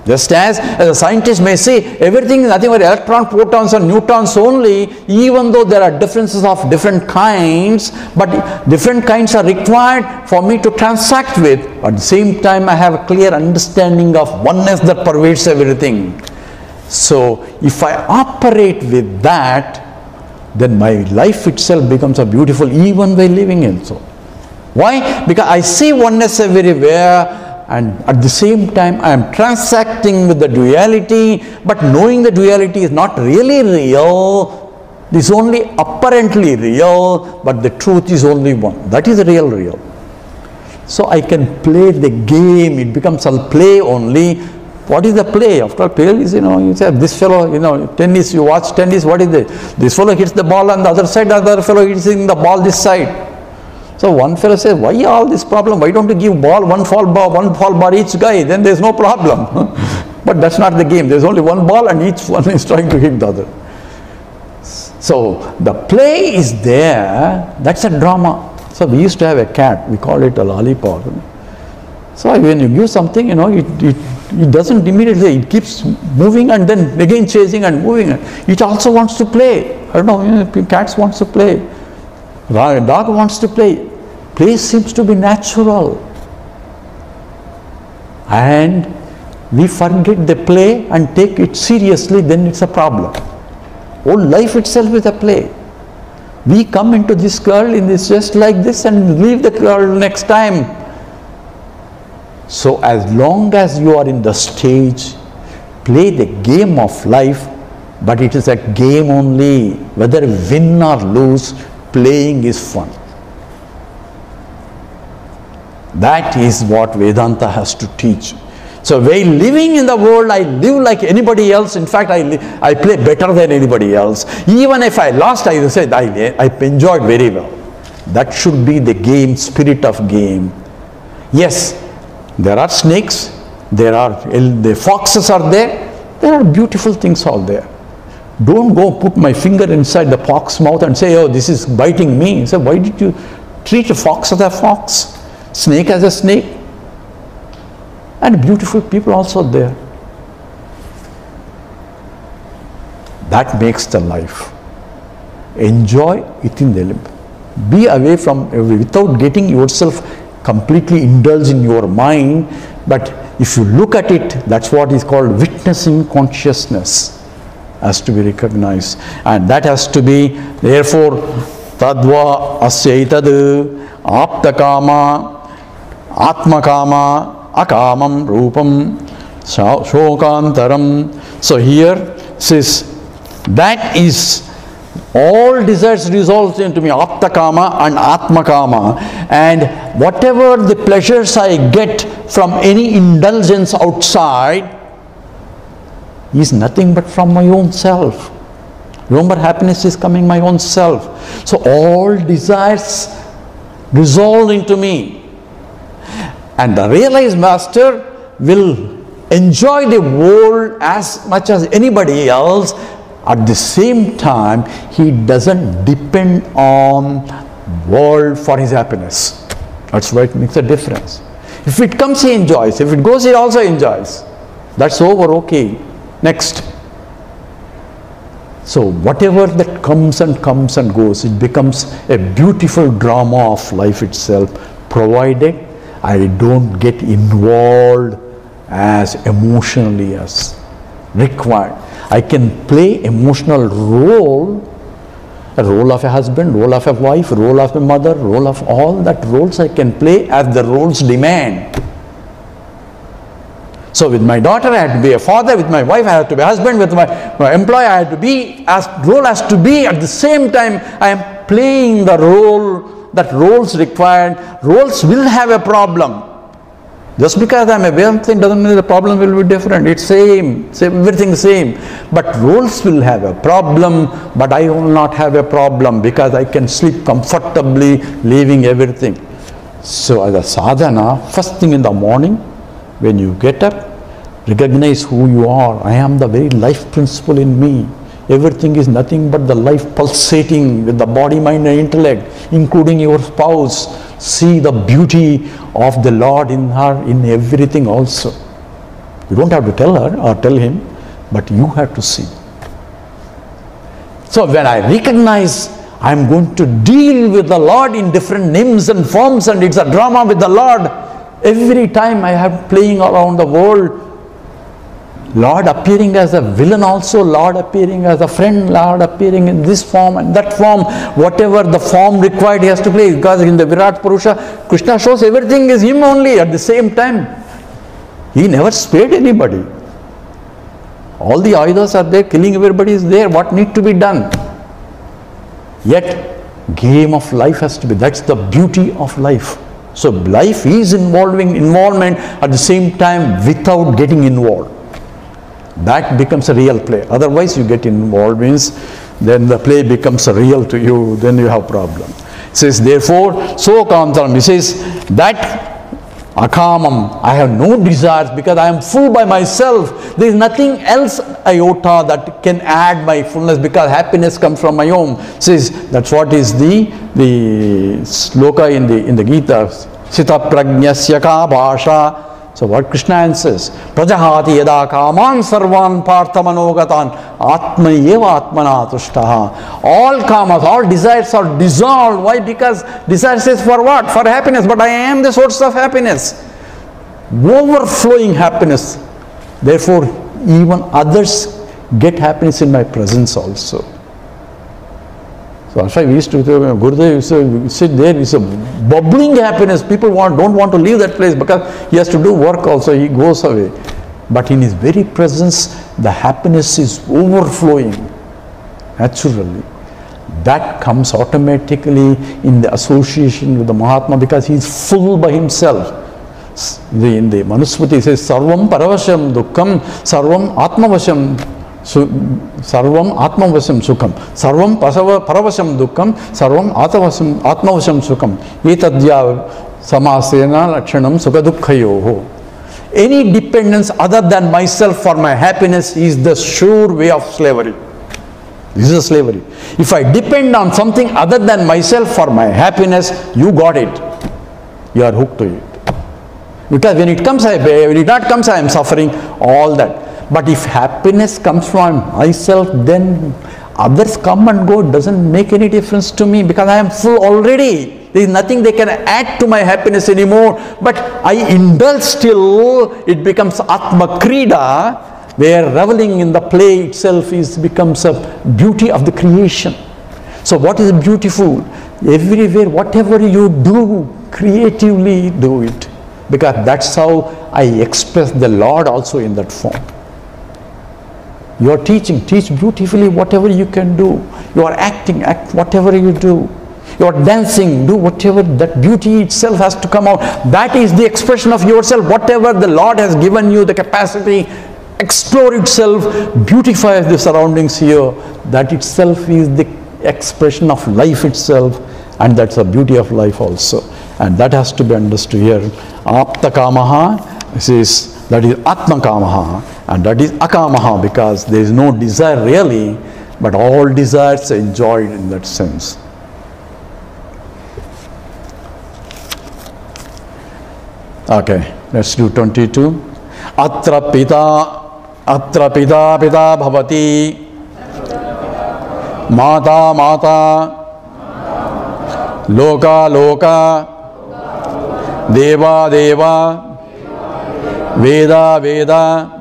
Just as a scientist may say everything is nothing but electron, protons and neutrons only, even though there are differences of different kinds, but different kinds are required for me to transact with. At the same time, I have a clear understanding of oneness that pervades everything. So if I operate with that, then my life itself becomes a beautiful even while living in so. Why? Because I see oneness everywhere, and at the same time I am transacting with the duality, but knowing the duality is not really real, it is only apparently real, but the truth is only one. That is real. So I can play the game, it becomes a play only. What is the play? After all, play is, you say this fellow, tennis, you watch tennis, what is it? This fellow hits the ball on the other side, the other fellow hits the ball this side. So one fellow says, why all this problem? Why don't you give one fall ball each guy? Then there's no problem. But that's not the game. There's only one ball and each one is trying to hit the other. So the play is there. That's a drama. So we used to have a cat. We call it a lollipop. So when you give something, it doesn't immediately. It keeps moving and then again chasing and moving. It also wants to play. I don't know. Cats wants to play. Dog wants to play. Play seems to be natural. And we forget the play and take it seriously, then it's a problem. Whole life itself is a play. We come into this world in this just like this and leave the world next time. So as long as you are in the stage, play the game of life, but it is a game only. Whether win or lose, playing is fun. That is what Vedanta has to teach. So while living in the world, I live like anybody else. In fact, I play better than anybody else. Even if I lost, I said I enjoyed very well. That should be the game, spirit of game. Yes, there are snakes, the foxes are there are beautiful things all there. Don't go put my finger inside the fox's mouth and say, oh, this is biting me. So why did you treat a fox as a fox, snake as a snake? And beautiful people also there. That makes the life. Enjoy within the limit. Be away from, without getting yourself completely indulged in your mind. But if you look at it, that's what is called witnessing consciousness. Has to be recognized, and that has to be, therefore, tadva asyaitad aptakama atmakama akamam rupam shokantaram. So here says that is all desires resolves into me, aptakama and atmakama, and whatever the pleasures I get from any indulgence outside is nothing but from my own self. Remember, happiness is coming my own self. So all desires resolve into me. And the realized master will enjoy the world as much as anybody else. At the same time, he doesn't depend on world for his happiness. That's why it makes a difference. If it comes, he enjoys. If it goes, he also enjoys. That's over, okay. Next. So whatever that comes and goes, it becomes a beautiful drama of life itself, provided I don't get involved as emotionally as required. I can play emotional role, a role of a husband, role of a wife, role of a mother, role of all that roles I can play as the roles demand. So with my daughter, I had to be a father. With my wife, I had to be a husband. With my employer, I had to be, role has to be. At the same time, I am playing the role that roles required. Roles will have a problem. Just because I am aware of thing doesn't mean the problem will be different. It's same, everything same. But roles will have a problem, but I will not have a problem because I can sleep comfortably, leaving everything. So as a sadhana, first thing in the morning, when you get up, recognize who you are. I am the very life principle in me. Everything is nothing but the life pulsating with the body, mind and intellect, including your spouse. See the beauty of the Lord in her, in everything also. You don't have to tell her or tell him, but you have to see. So when I recognize I am going to deal with the Lord in different names and forms, and it's a drama with the Lord, every time I have playing around the world, Lord appearing as a villain also, Lord appearing as a friend, Lord appearing in this form and that form, whatever the form required he has to play, because in the Virat Purusha, Krishna shows everything is him only at the same time. He never spared anybody. All the ayudas are there, killing everybody is there, what need to be done? Yet, game of life has to be, that's the beauty of life. So life is involvement at the same time without getting involved. That becomes a real play. Otherwise you get involved means then the play becomes real to you, then you have problem. It says therefore, so kamam, it says that akamam, I have no desires because I am full by myself. There is nothing else iota that can add my fullness because happiness comes from my own. It says that's what is the sloka in the Gita. Sita prajnasya ka bhasha. So what Krishna answers, Prajahati yada kaman sarvan parthamanogatan atmani eva atmana tushtaha. All kamas, all desires are dissolved. Why? Because desire says for what? For happiness. But I am the source of happiness. Overflowing happiness. Therefore, even others get happiness in my presence also. So that's why we used to, Gurudev used to sit there, it's a bubbling happiness. People don't want to leave that place because he has to do work also, he goes away. But in his very presence, the happiness is overflowing naturally. That comes automatically in the association with the Mahatma because he is full by himself. In the Manusmriti says, Sarvam Paravasham Dukkam, Sarvam Atmavasham Sarvam Atmavasham Sukham, Sarvam Paravasham Dukkam, Sarvam Atmavasham Sukham, Etadya Samasena Lakshanam Sukha Dukkhayoho. Any dependence other than myself for my happiness is the sure way of slavery. This is a slavery. If I depend on something other than myself for my happiness, you got it. You are hooked to it. Because when it comes, when it not comes, I am suffering, all that. But if happiness comes from myself, then others come and go, doesn't make any difference to me because I am full already. There is nothing they can add to my happiness anymore. But I indulge still, it becomes Atma Krida, where reveling in the play itself becomes a beauty of the creation. So what is beautiful? Everywhere, whatever you do, creatively do it. Because that's how I express the Lord also in that form. You are teaching, teach beautifully whatever you can do. You are acting, act whatever you do. You are dancing, do whatever, that beauty itself has to come out. That is the expression of yourself. Whatever the Lord has given you the capacity, explore itself, beautify the surroundings here. That itself is the expression of life itself, and that's the beauty of life also. And that has to be understood here. Apta kamaha, this is, that is Atma kamaha. And that is akamaha because there is no desire really, but all desires are enjoyed in that sense. Okay, let's do 22. Atra pita pita bhavati mata mata loka loka deva deva veda veda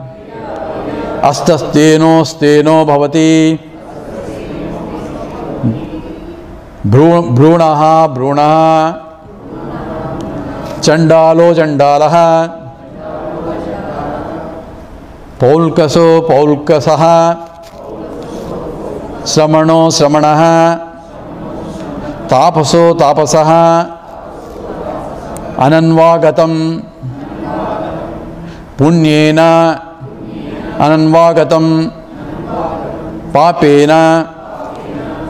Astasteno steno bhavati Brunaha brunaha Chandalo chandalaha Paulkaso paulkasaha Sramano sramanaha Tapaso tapasaha Ananvagatam punyena ananvagatam papena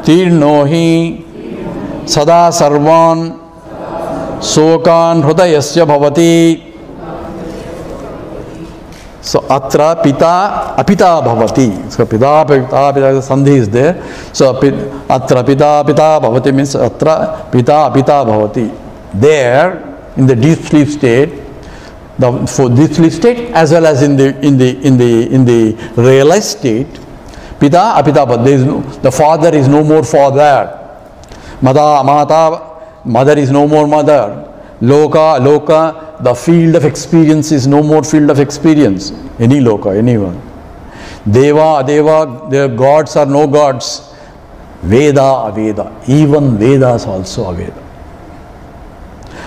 tirnohi sada sarvan sokan hrudayasya bhavati. So atra pita apita bhavati. So pita sandhi is there. So atra pita bhavati means atra pita apita bhavati. There in the deep sleep state, for deep sleep state as well as in the realized state, pita apita bhavati. The father is no more father. Mother is no more mother. Loka, the field of experience is no more field of experience. Any loka, anyone. Deva, their gods are no gods. Veda, aveda. Even Vedas also aveda.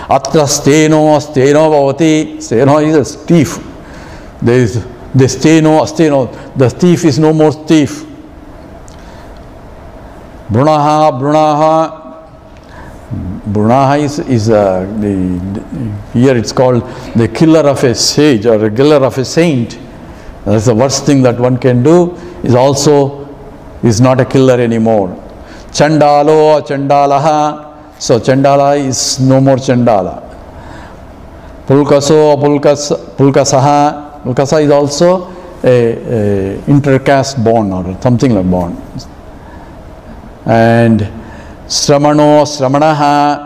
Atra steno bhavati. Steno is a thief. There is the steno. The thief is no more thief. Brunaha. Brunaha is here it's called the killer of a sage or a killer of a saint. That's the worst thing that one can do. Is not a killer anymore. Chandalo, Chandalaha. So Chandala is no more Chandala. Pulkaso, Pulkasaha. Pulkasa is also a intercaste born or something like born. And Sramanaha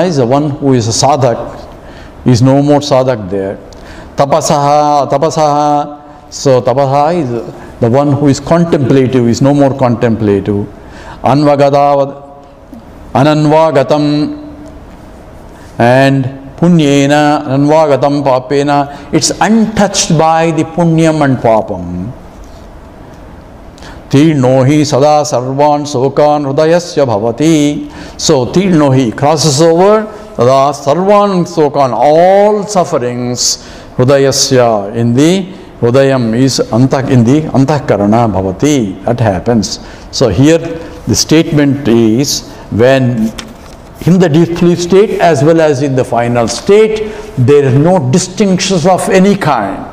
is the one who is a sadhak. Is no more sadhak there. Tapasaha. So tapasaha is the one who is contemplative, is no more contemplative. Ananvagatam and punyena, ananvagatam papena. It's untouched by the punyam and papam. Tirnohi sada sarvan sokan hrudayasya bhavati. So tirnohi crosses over sada sarvan sokan, all sufferings hrudayasya in the hrudayam is in the antahkarana bhavati. That happens. So here the statement is when in the deep sleep state as well as in the final state there is no distinctions of any kind.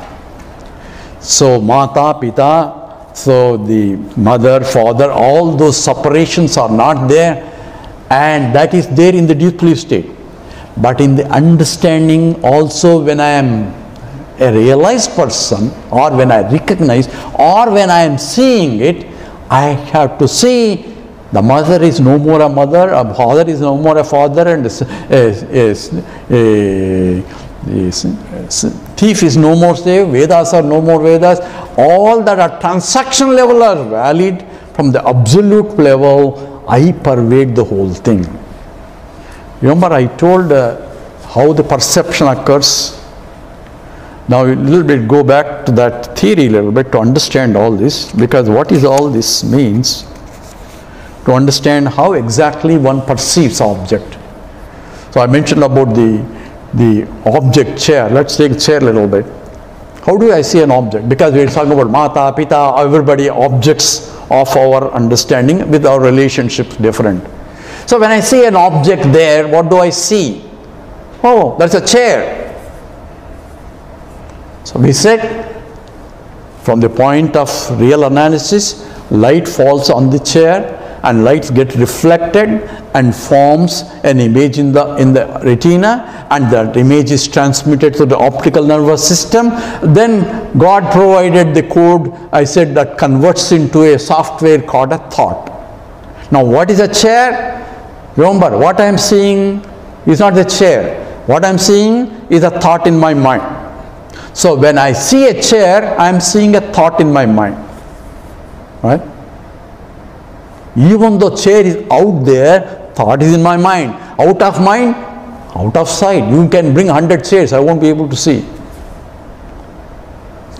So mata, pita, so the mother, father, all those separations are not there, and that is there in the deep sleep state. But in the understanding also, when I am a realized person, or when I recognize, or when I am seeing it, I have to see the mother is no more a mother, a father is no more a father, and thief is no more slave, Vedas are no more Vedas. All that are transaction level are valid. From the absolute level, I pervade the whole thing. Remember I told how the perception occurs. Now a little bit go back to that theory a little bit to understand all this, because what is all this means, to understand how exactly one perceives object. So I mentioned about the object chair. Let's take chair a little bit. How do I see an object? Because we are talking about mata, pita, everybody objects of our understanding with our relationships different. So when I see an object there, what do I see? Oh, that's a chair. So we said from the point of real analysis, light falls on the chair and lights get reflected and forms an image in the retina, and that image is transmitted to the optical nervous system. Then God provided the code, I said, that converts into a software called a thought. Now what is a chair? Remember, what I am seeing is not the chair. What I am seeing is a thought in my mind. So when I see a chair, I am seeing a thought in my mind. Right? Even though chair is out there, thought is in my mind. Out of mind, out of sight. You can bring 100 chairs, I won't be able to see.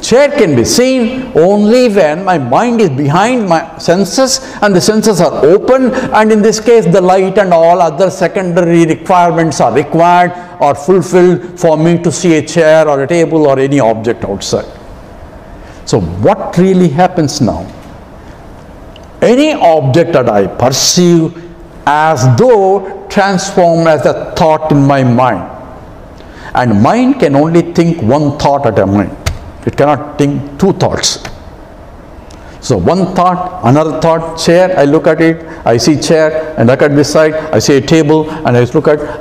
Chair can be seen only when my mind is behind my senses and the senses are open, and in this case the light and all other secondary requirements are required or fulfilled for me to see a chair or a table or any object outside. So what really happens now? Any object that I perceive as though transformed as a thought in my mind. And mind can only think one thought at a mind. It cannot think two thoughts. So one thought, another thought, chair, I look at it, I see chair, and look at this side, I see a table, and I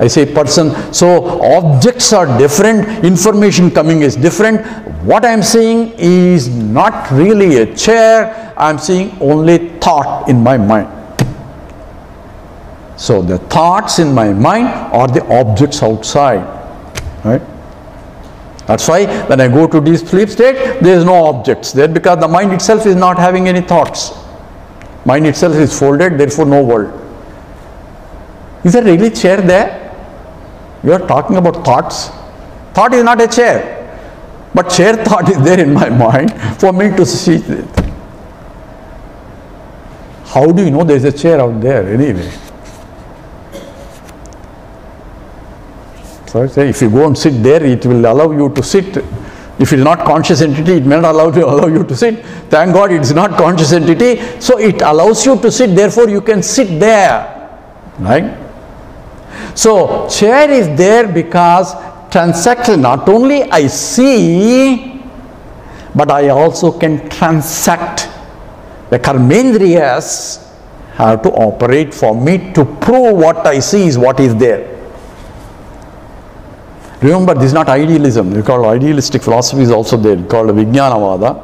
see a person. So objects are different, information coming is different. What I am seeing is not really a chair, I am seeing only thought in my mind. So the thoughts in my mind are the objects outside, right? That's why when I go to deep sleep state, there is no objects there, because the mind itself is not having any thoughts. Mind itself is folded, therefore no world. Is there really chair there? You are talking about thoughts. Thought is not a chair, but chair thought is there in my mind for me to see it. How do you know there is a chair out there anyway? So if you go and sit there, it will allow you to sit. If it is not conscious entity, it may not allow you to sit. Thank God it is not conscious entity, so it allows you to sit, therefore you can sit there, right? So chair is there because transaction, not only I see, but I also can transact. The karmendriyas have to operate for me to prove what I see is what is there. Remember, this is not idealism. It's called idealistic philosophy is also there. It's called Vijnanavada,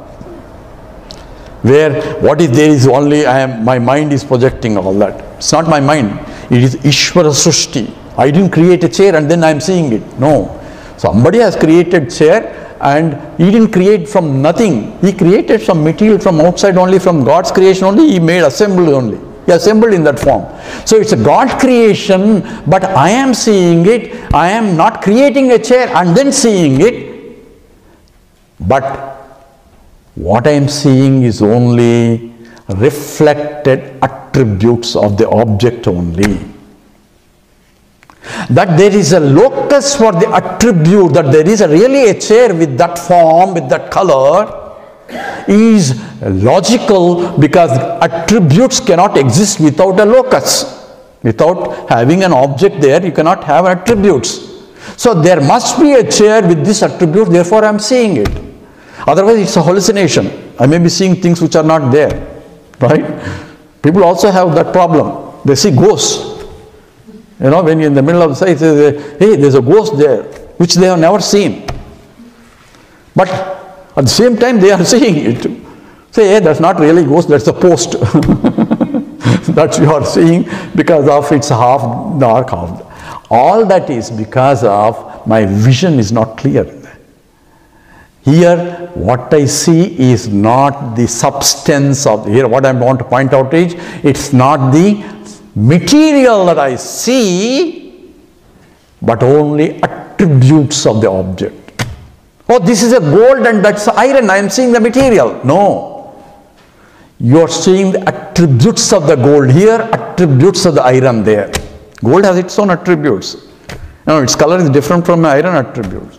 where what is there is only my mind is projecting all that. It's not my mind. It is Ishvara Srushti. I didn't create a chair and then I am seeing it. No. Somebody has created chair and he didn't create from nothing. He created some material from outside only, from God's creation only. He made assembled only. He assembled in that form. So it's a God creation, but I am seeing it. I am not creating a chair and then seeing it. But what I am seeing is only reflected attributes of the object only. That there is a locus for the attribute, that there is really a chair with that form, with that color, is logical, because attributes cannot exist without a locus. Without having an object there, you cannot have attributes. So there must be a chair with this attribute, therefore I am seeing it. Otherwise it's a hallucination. I may be seeing things which are not there, right? People also have that problem. They see ghosts. You know, when you're in the middle of the site, hey, there's a ghost there, which they have never seen. But at the same time, they are seeing it. Say, hey, that's not really ghost, that's a post. That you are seeing because of its half dark, half. All that is because of my vision is not clear. Here, what I see is not the substance of, here what I want to point out is, it's not the material that I see, but only attributes of the object. Oh, this is a gold and that's iron, I am seeing the material. No. You are seeing the attributes of the gold here, attributes of the iron there. Gold has its own attributes. No, its color is different from iron attributes.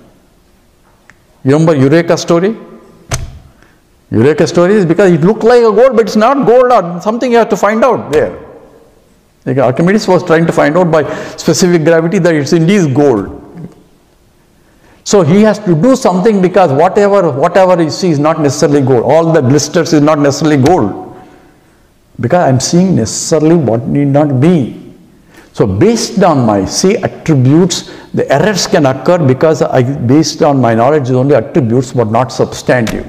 You remember Eureka story? Eureka story is because it looked like a gold, but it's not gold, or something you have to find out there. Like Archimedes was trying to find out by specific gravity that it's indeed gold. So he has to do something, because whatever he sees is not necessarily gold. All the glisters is not necessarily gold. Because I am seeing necessarily what need not be. So based on my attributes, the errors can occur, because based on my knowledge is only attributes but not substantive.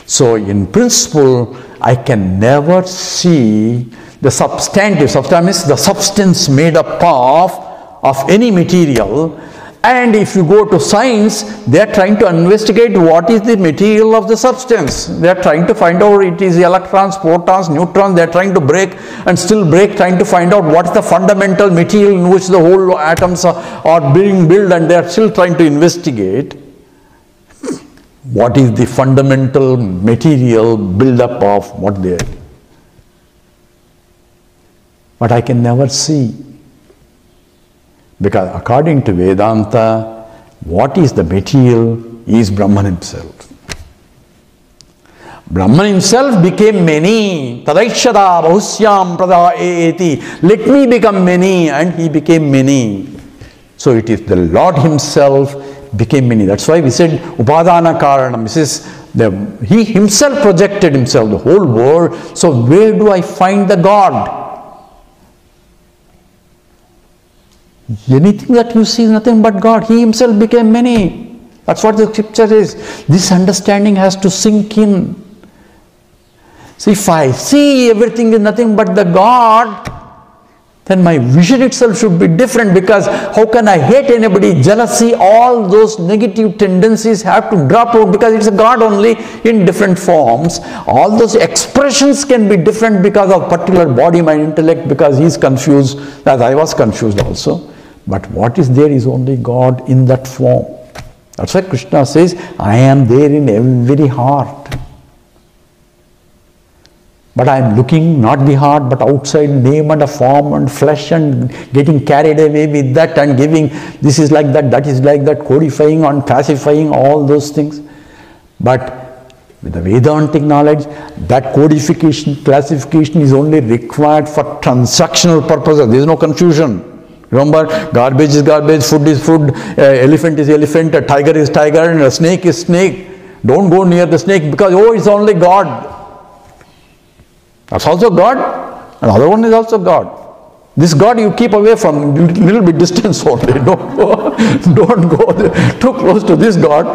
So in principle, I can never see the substantive. Substance is the substance made up of any material. And if you go to science, they are trying to investigate what is the material of the substance. They are trying to find out it is electrons, protons, neutrons. They are trying to break and still break, trying to find out what is the fundamental material in which the whole atoms are being built, and they are still trying to investigate what is the fundamental material build-up of what they are. But I can never see. Because according to Vedanta, what is the material is Brahman himself. Brahman himself became many. Tadaikshada bahusyam pradaeti. Let me become many, and he became many. So it is the Lord himself became many. That's why we said Upadana Karanam. This is he himself projected himself, the whole world. So where do I find the God? Anything that you see is nothing but God. He himself became many. That's what the scripture is. This understanding has to sink in. So if I see everything is nothing but the God, then my vision itself should be different, because how can I hate anybody? Jealousy, all those negative tendencies have to drop out, because it's a God only in different forms. All those expressions can be different because of particular body, mind, intellect, because he's confused, as I was confused also. But what is there is only God in that form. That's why Krishna says, I am there in every heart. But I am looking not the heart, but outside name and a form and flesh, and getting carried away with that and giving this is like that is like that, codifying and pacifying all those things. But with the Vedantic knowledge, that codification, classification is only required for transactional purposes. There is no confusion. Remember, garbage is garbage, food is food, elephant is elephant, a tiger is tiger, and a snake is snake. Don't go near the snake because, oh, it's only God. That's also God. Another one is also God. This God you keep away from, little bit distance only. Don't go too close to this God.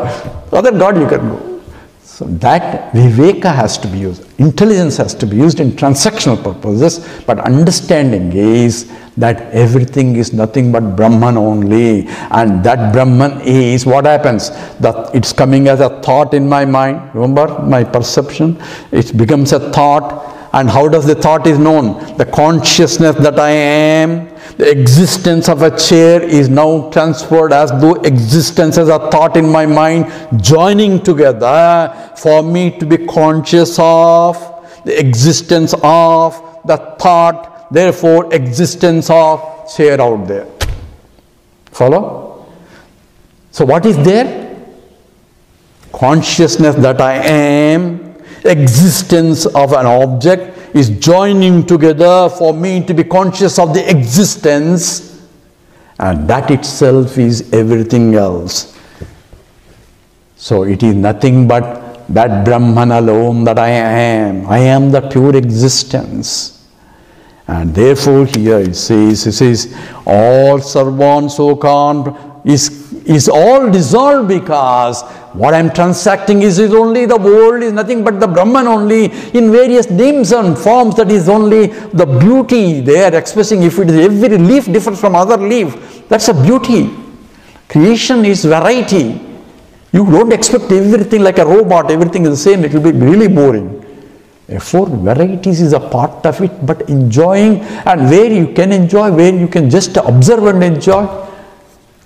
Other God you can go. So that viveka has to be used. Intelligence has to be used in transactional purposes. But understanding is that everything is nothing but Brahman only. And that Brahman is what happens? That it's coming as a thought in my mind. Remember my perception? It becomes a thought. And how does the thought is known? The consciousness that I am, the existence of a chair is now transferred as though existence as a thought in my mind, joining together for me to be conscious of the existence of the thought, therefore existence of chair out there. Follow? So what is there? Consciousness that I am, existence of an object is joining together for me to be conscious of the existence, and that itself is everything else. So it is nothing but that Brahman alone that I am. I am the pure existence. And therefore here it says all Sarvan Sokan is all dissolved, because what I am transacting is only the world, is nothing but the Brahman only in various names and forms. That is only the beauty they are expressing. If it is every leaf differs from other leaf, that's a beauty. Creation is variety. You don't expect everything like a robot, everything is the same, it will be really boring. Therefore, varieties is a part of it, but enjoying, and where you can enjoy, where you can just observe and enjoy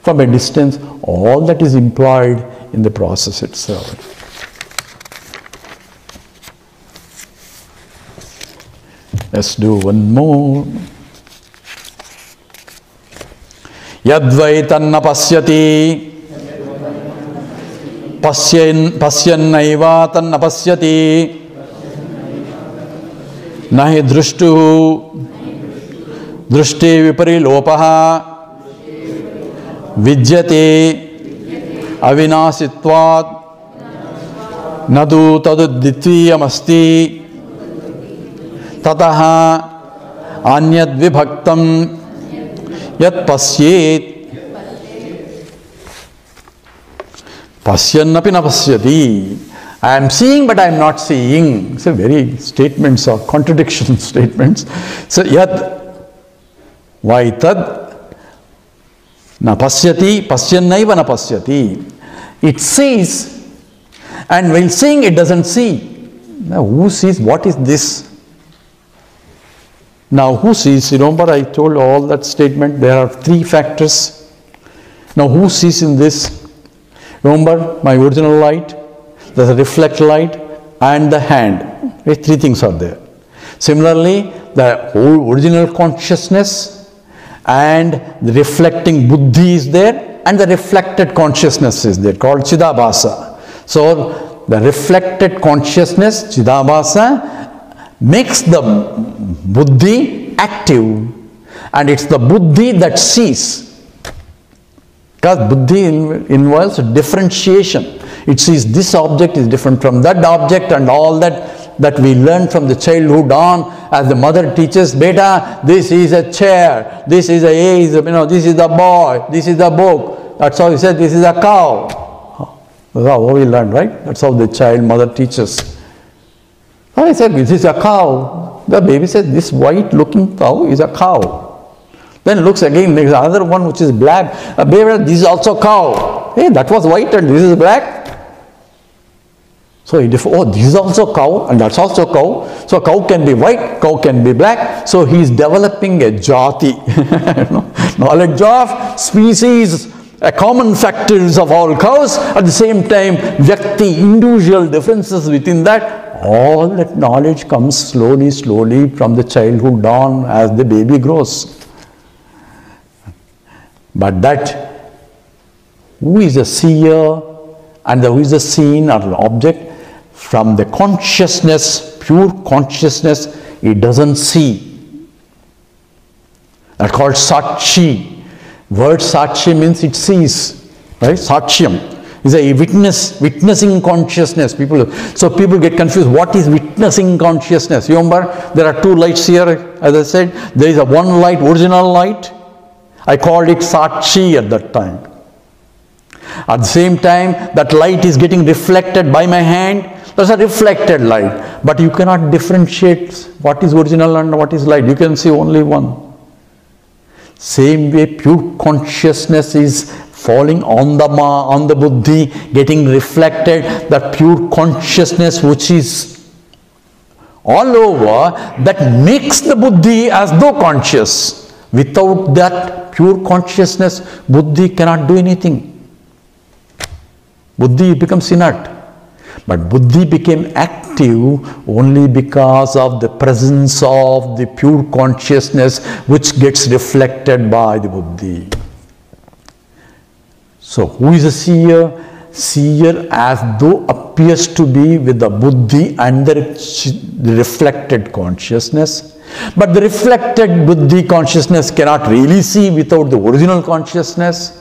from a distance, all that is implied in the process itself. Let's do one more. Yadvai tanna pasyati pasyannaiva tanna pasyati nahi drushtu drushte viparilopaha vidyate avinasitvat nadu tadudditviyamasti tataha anyad vibhaktam yat pasyet pasyannapi na pasyati. I am seeing but I am not seeing. It's a very statements or contradiction statements. So yat vaitad na pasyati pasyannaiva na pasyati. It sees, and while seeing it doesn't see. Now who sees? What is this? Now who sees? Remember I told all that statement, there are three factors. Now who sees in this? Remember my original light, the reflect light, and the hand. Right? Three things are there. Similarly, the whole original consciousness and the reflecting buddhi is there, and the reflected consciousness is there, called Chidabhasa. So the reflected consciousness, Chidabhasa, makes the buddhi active, and it's the buddhi that sees. Because buddhi involves differentiation. It sees this object is different from that object, and all that we learn from the childhood on, as the mother teaches, beta, this is a chair, this is this is the boy, this is the book. That's how he said, this is a cow. That's how we learn, right? That's how the child mother teaches. I said, this is a cow. The baby said, this white looking cow is a cow. Then looks again, there's another one which is black. Baby, this is also cow. Hey, that was white and this is black. So this is also cow and that's also cow. So cow can be white, cow can be black. So he is developing a jati, knowledge of species, common factors of all cows. At the same time, vyakti, individual differences within that. All that knowledge comes slowly from the childhood on as the baby grows. But that, who is a seer and who is a seen or an object, from the consciousness, pure consciousness, it doesn't see. That's called Sakshi. Word Sakshi means it sees, right? Sakshyam is a witnessing consciousness. So people get confused. What is witnessing consciousness? You remember, there are two lights here, as I said. There is a one light, original light. I called it Sakshi at that time. At the same time, that light is getting reflected by my hand. That's a reflected light. But you cannot differentiate what is original and what is light. You can see only one. Same way, pure consciousness is falling on the buddhi, getting reflected. That pure consciousness which is all over, that makes the buddhi as though conscious. Without that pure consciousness, buddhi cannot do anything. Buddhi becomes inert. But buddhi became active only because of the presence of the pure consciousness which gets reflected by the buddhi. So who is a seer? Seer as though appears to be with the buddhi and the reflected consciousness. But the reflected buddhi consciousness cannot really see without the original consciousness.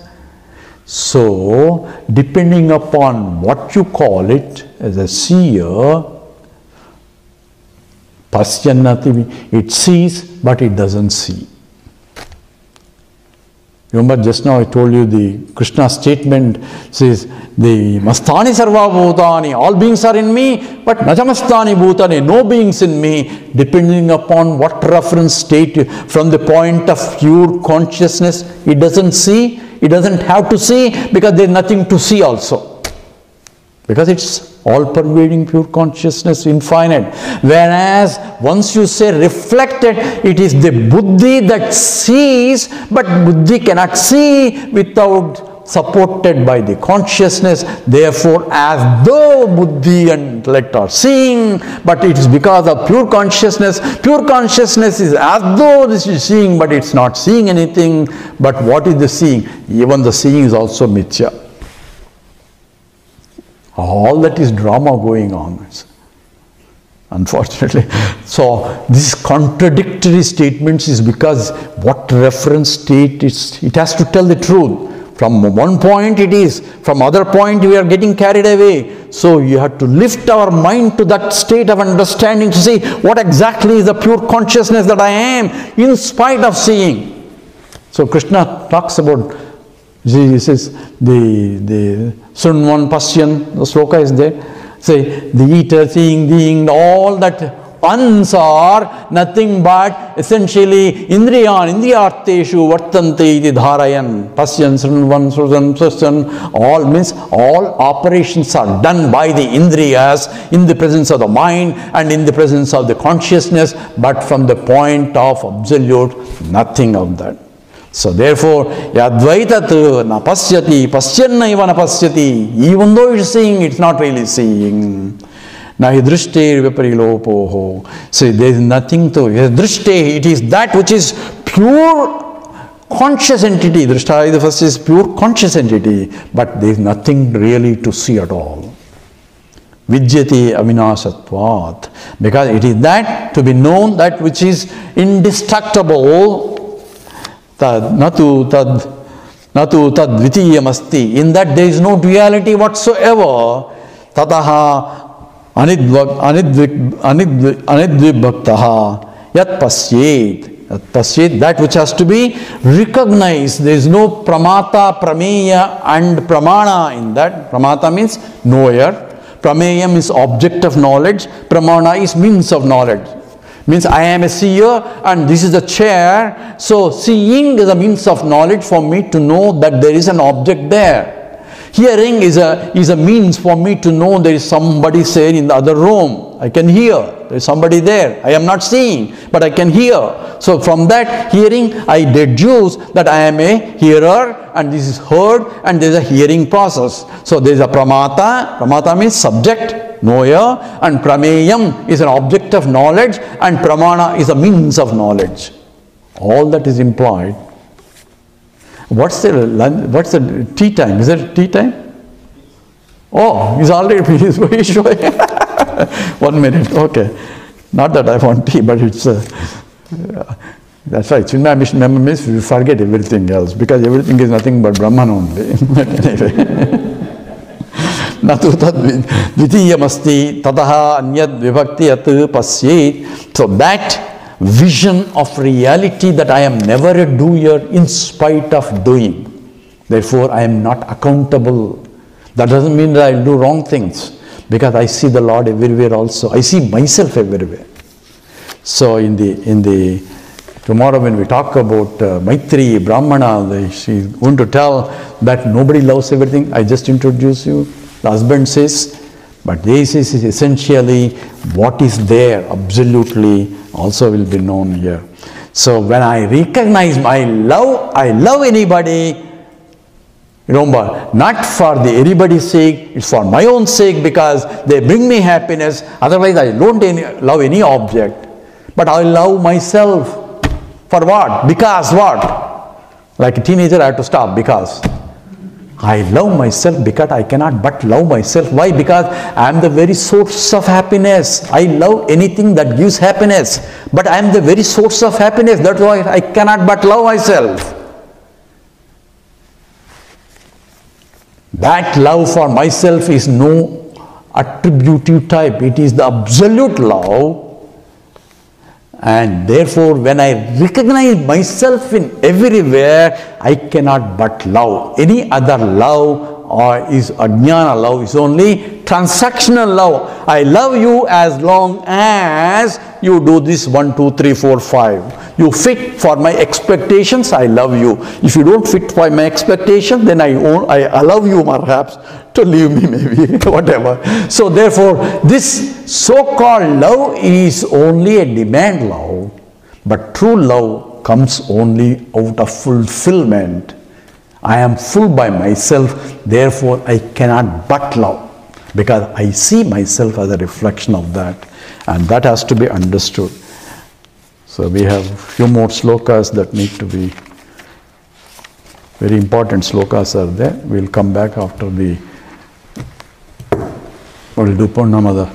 So, depending upon what you call it as a seer, pasyannati, it sees but it doesn't see. Remember just now I told you the Krishna statement says, the mastani sarva bhutani, all beings are in me, but najamastani bhutani, no beings in me, depending upon what reference state, from the point of pure consciousness, it doesn't see. It doesn't have to see because there is nothing to see also. Because it's all pervading pure consciousness, infinite. Whereas once you say reflected, it is the buddhi that sees, but buddhi cannot see without supported by the consciousness. Therefore, as though buddhi and intellect are seeing, but it is because of pure consciousness. Pure consciousness is as though this is seeing, but it's not seeing anything. But what is the seeing? Even the seeing is also mithya. All that is drama going on, unfortunately. So these contradictory statements is because what reference state it has to tell the truth. From one point it is, from other point we are getting carried away. So you have to lift our mind to that state of understanding to see what exactly is the pure consciousness that I am in spite of seeing. So Krishna talks about, he says, the Sunvan Pasyan, the sloka is there. Say, the eater, seeing, being, all that ans are nothing but essentially indriyarteshu vartante iti dharayan. Pasyan, Sunvan, Susan, Susan, all means all operations are done by the indriyas in the presence of the mind and in the presence of the consciousness, but from the point of absolute nothing of that. So therefore, yadvaitat na pasyati, pasyannaiva na pasyati, even though it's seeing, it's not really seeing. Nahi drishte viparilopoho. So there is nothing to drishte, it is that which is pure conscious entity. Drishta, the first is pure conscious entity, but there is nothing really to see at all. Vidyate avinasatvat. Because it is that to be known, that which is indestructible. Tad natu tad Natu tad dvitiyamasti. In that there is no duality whatsoever. Tataha anidvibhaktaha yat pasyet. That which has to be recognized. There is no pramata, prameya and pramana in that. Pramata means knower. Prameyam is object of knowledge. Pramana is means of knowledge. Means I am a seer and this is a chair. So seeing is a means of knowledge for me to know that there is an object there. Hearing is a means for me to know there is somebody saying in the other room. I can hear. There is somebody there. I am not seeing, but I can hear. So from that hearing, I deduce that I am a hearer and this is heard and there is a hearing process. So there is a pramata. Pramata means subject, knower, and prameyam is an object of knowledge and pramana is a means of knowledge. All that is implied. What's the tea time? Is it tea time? Oh, he's already he's showing. 1 minute, okay. Not that I want tea, but it's that's right. Chinmaya mission member means we forget everything else because everything is nothing but Brahman only. Anyway. Natu tad dvitiyamasti tataha anyad vibhakti yat pasyet. So that vision of reality that I am never a doer in spite of doing. Therefore, I am not accountable. That doesn't mean that I will do wrong things because I see the Lord everywhere also. I see myself everywhere. So in the tomorrow when we talk about Maitri, Brahmana, she's going to tell that nobody loves everything. I just introduce you. The husband says, but this is essentially what is there absolutely also will be known here. So when I recognize I love anybody, remember, not for the anybody's sake, it's for my own sake because they bring me happiness. Otherwise I don't love any object. But I love myself. For what? Because what? Like a teenager I have to stop because. I love myself because I cannot but love myself. Why? Because I am the very source of happiness. I love anything that gives happiness. But I am the very source of happiness. That's why I cannot but love myself. That love for myself is no attributive type. It is the absolute love. And therefore, when I recognize myself in everywhere, I cannot but love. Any other love is ajnana love, is only transactional love. I love you as long as you do this 1, 2, 3, 4, 5. You fit for my expectations, I love you. If you don't fit for my expectations, then I allow you perhaps to leave me maybe, whatever. So therefore, this so-called love is only a demand love, but true love comes only out of fulfillment. I am full by myself, therefore I cannot but love, because I see myself as a reflection of that, and that has to be understood. So we have a few more slokas that need to be, very important slokas are there. We'll come back after the, we'll do Purnamada.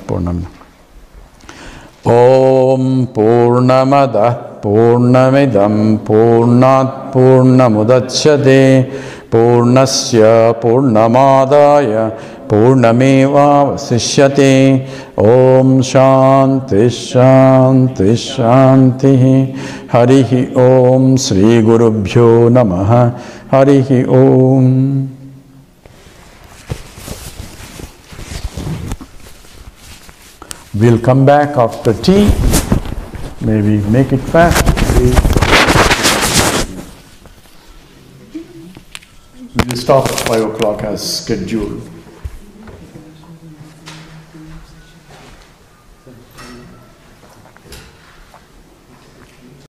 Om Purnamada Purnamidam Purnat Purnamudachyate Purnasya Purnamadaya Purnameva Vasishyate. Om Shanti Shanti Shanti. Harihi Om Sri Gurubhyo Namaha. Harihi Om. We'll come back after tea. Maybe make it fast. We'll stop at 5 o'clock as scheduled.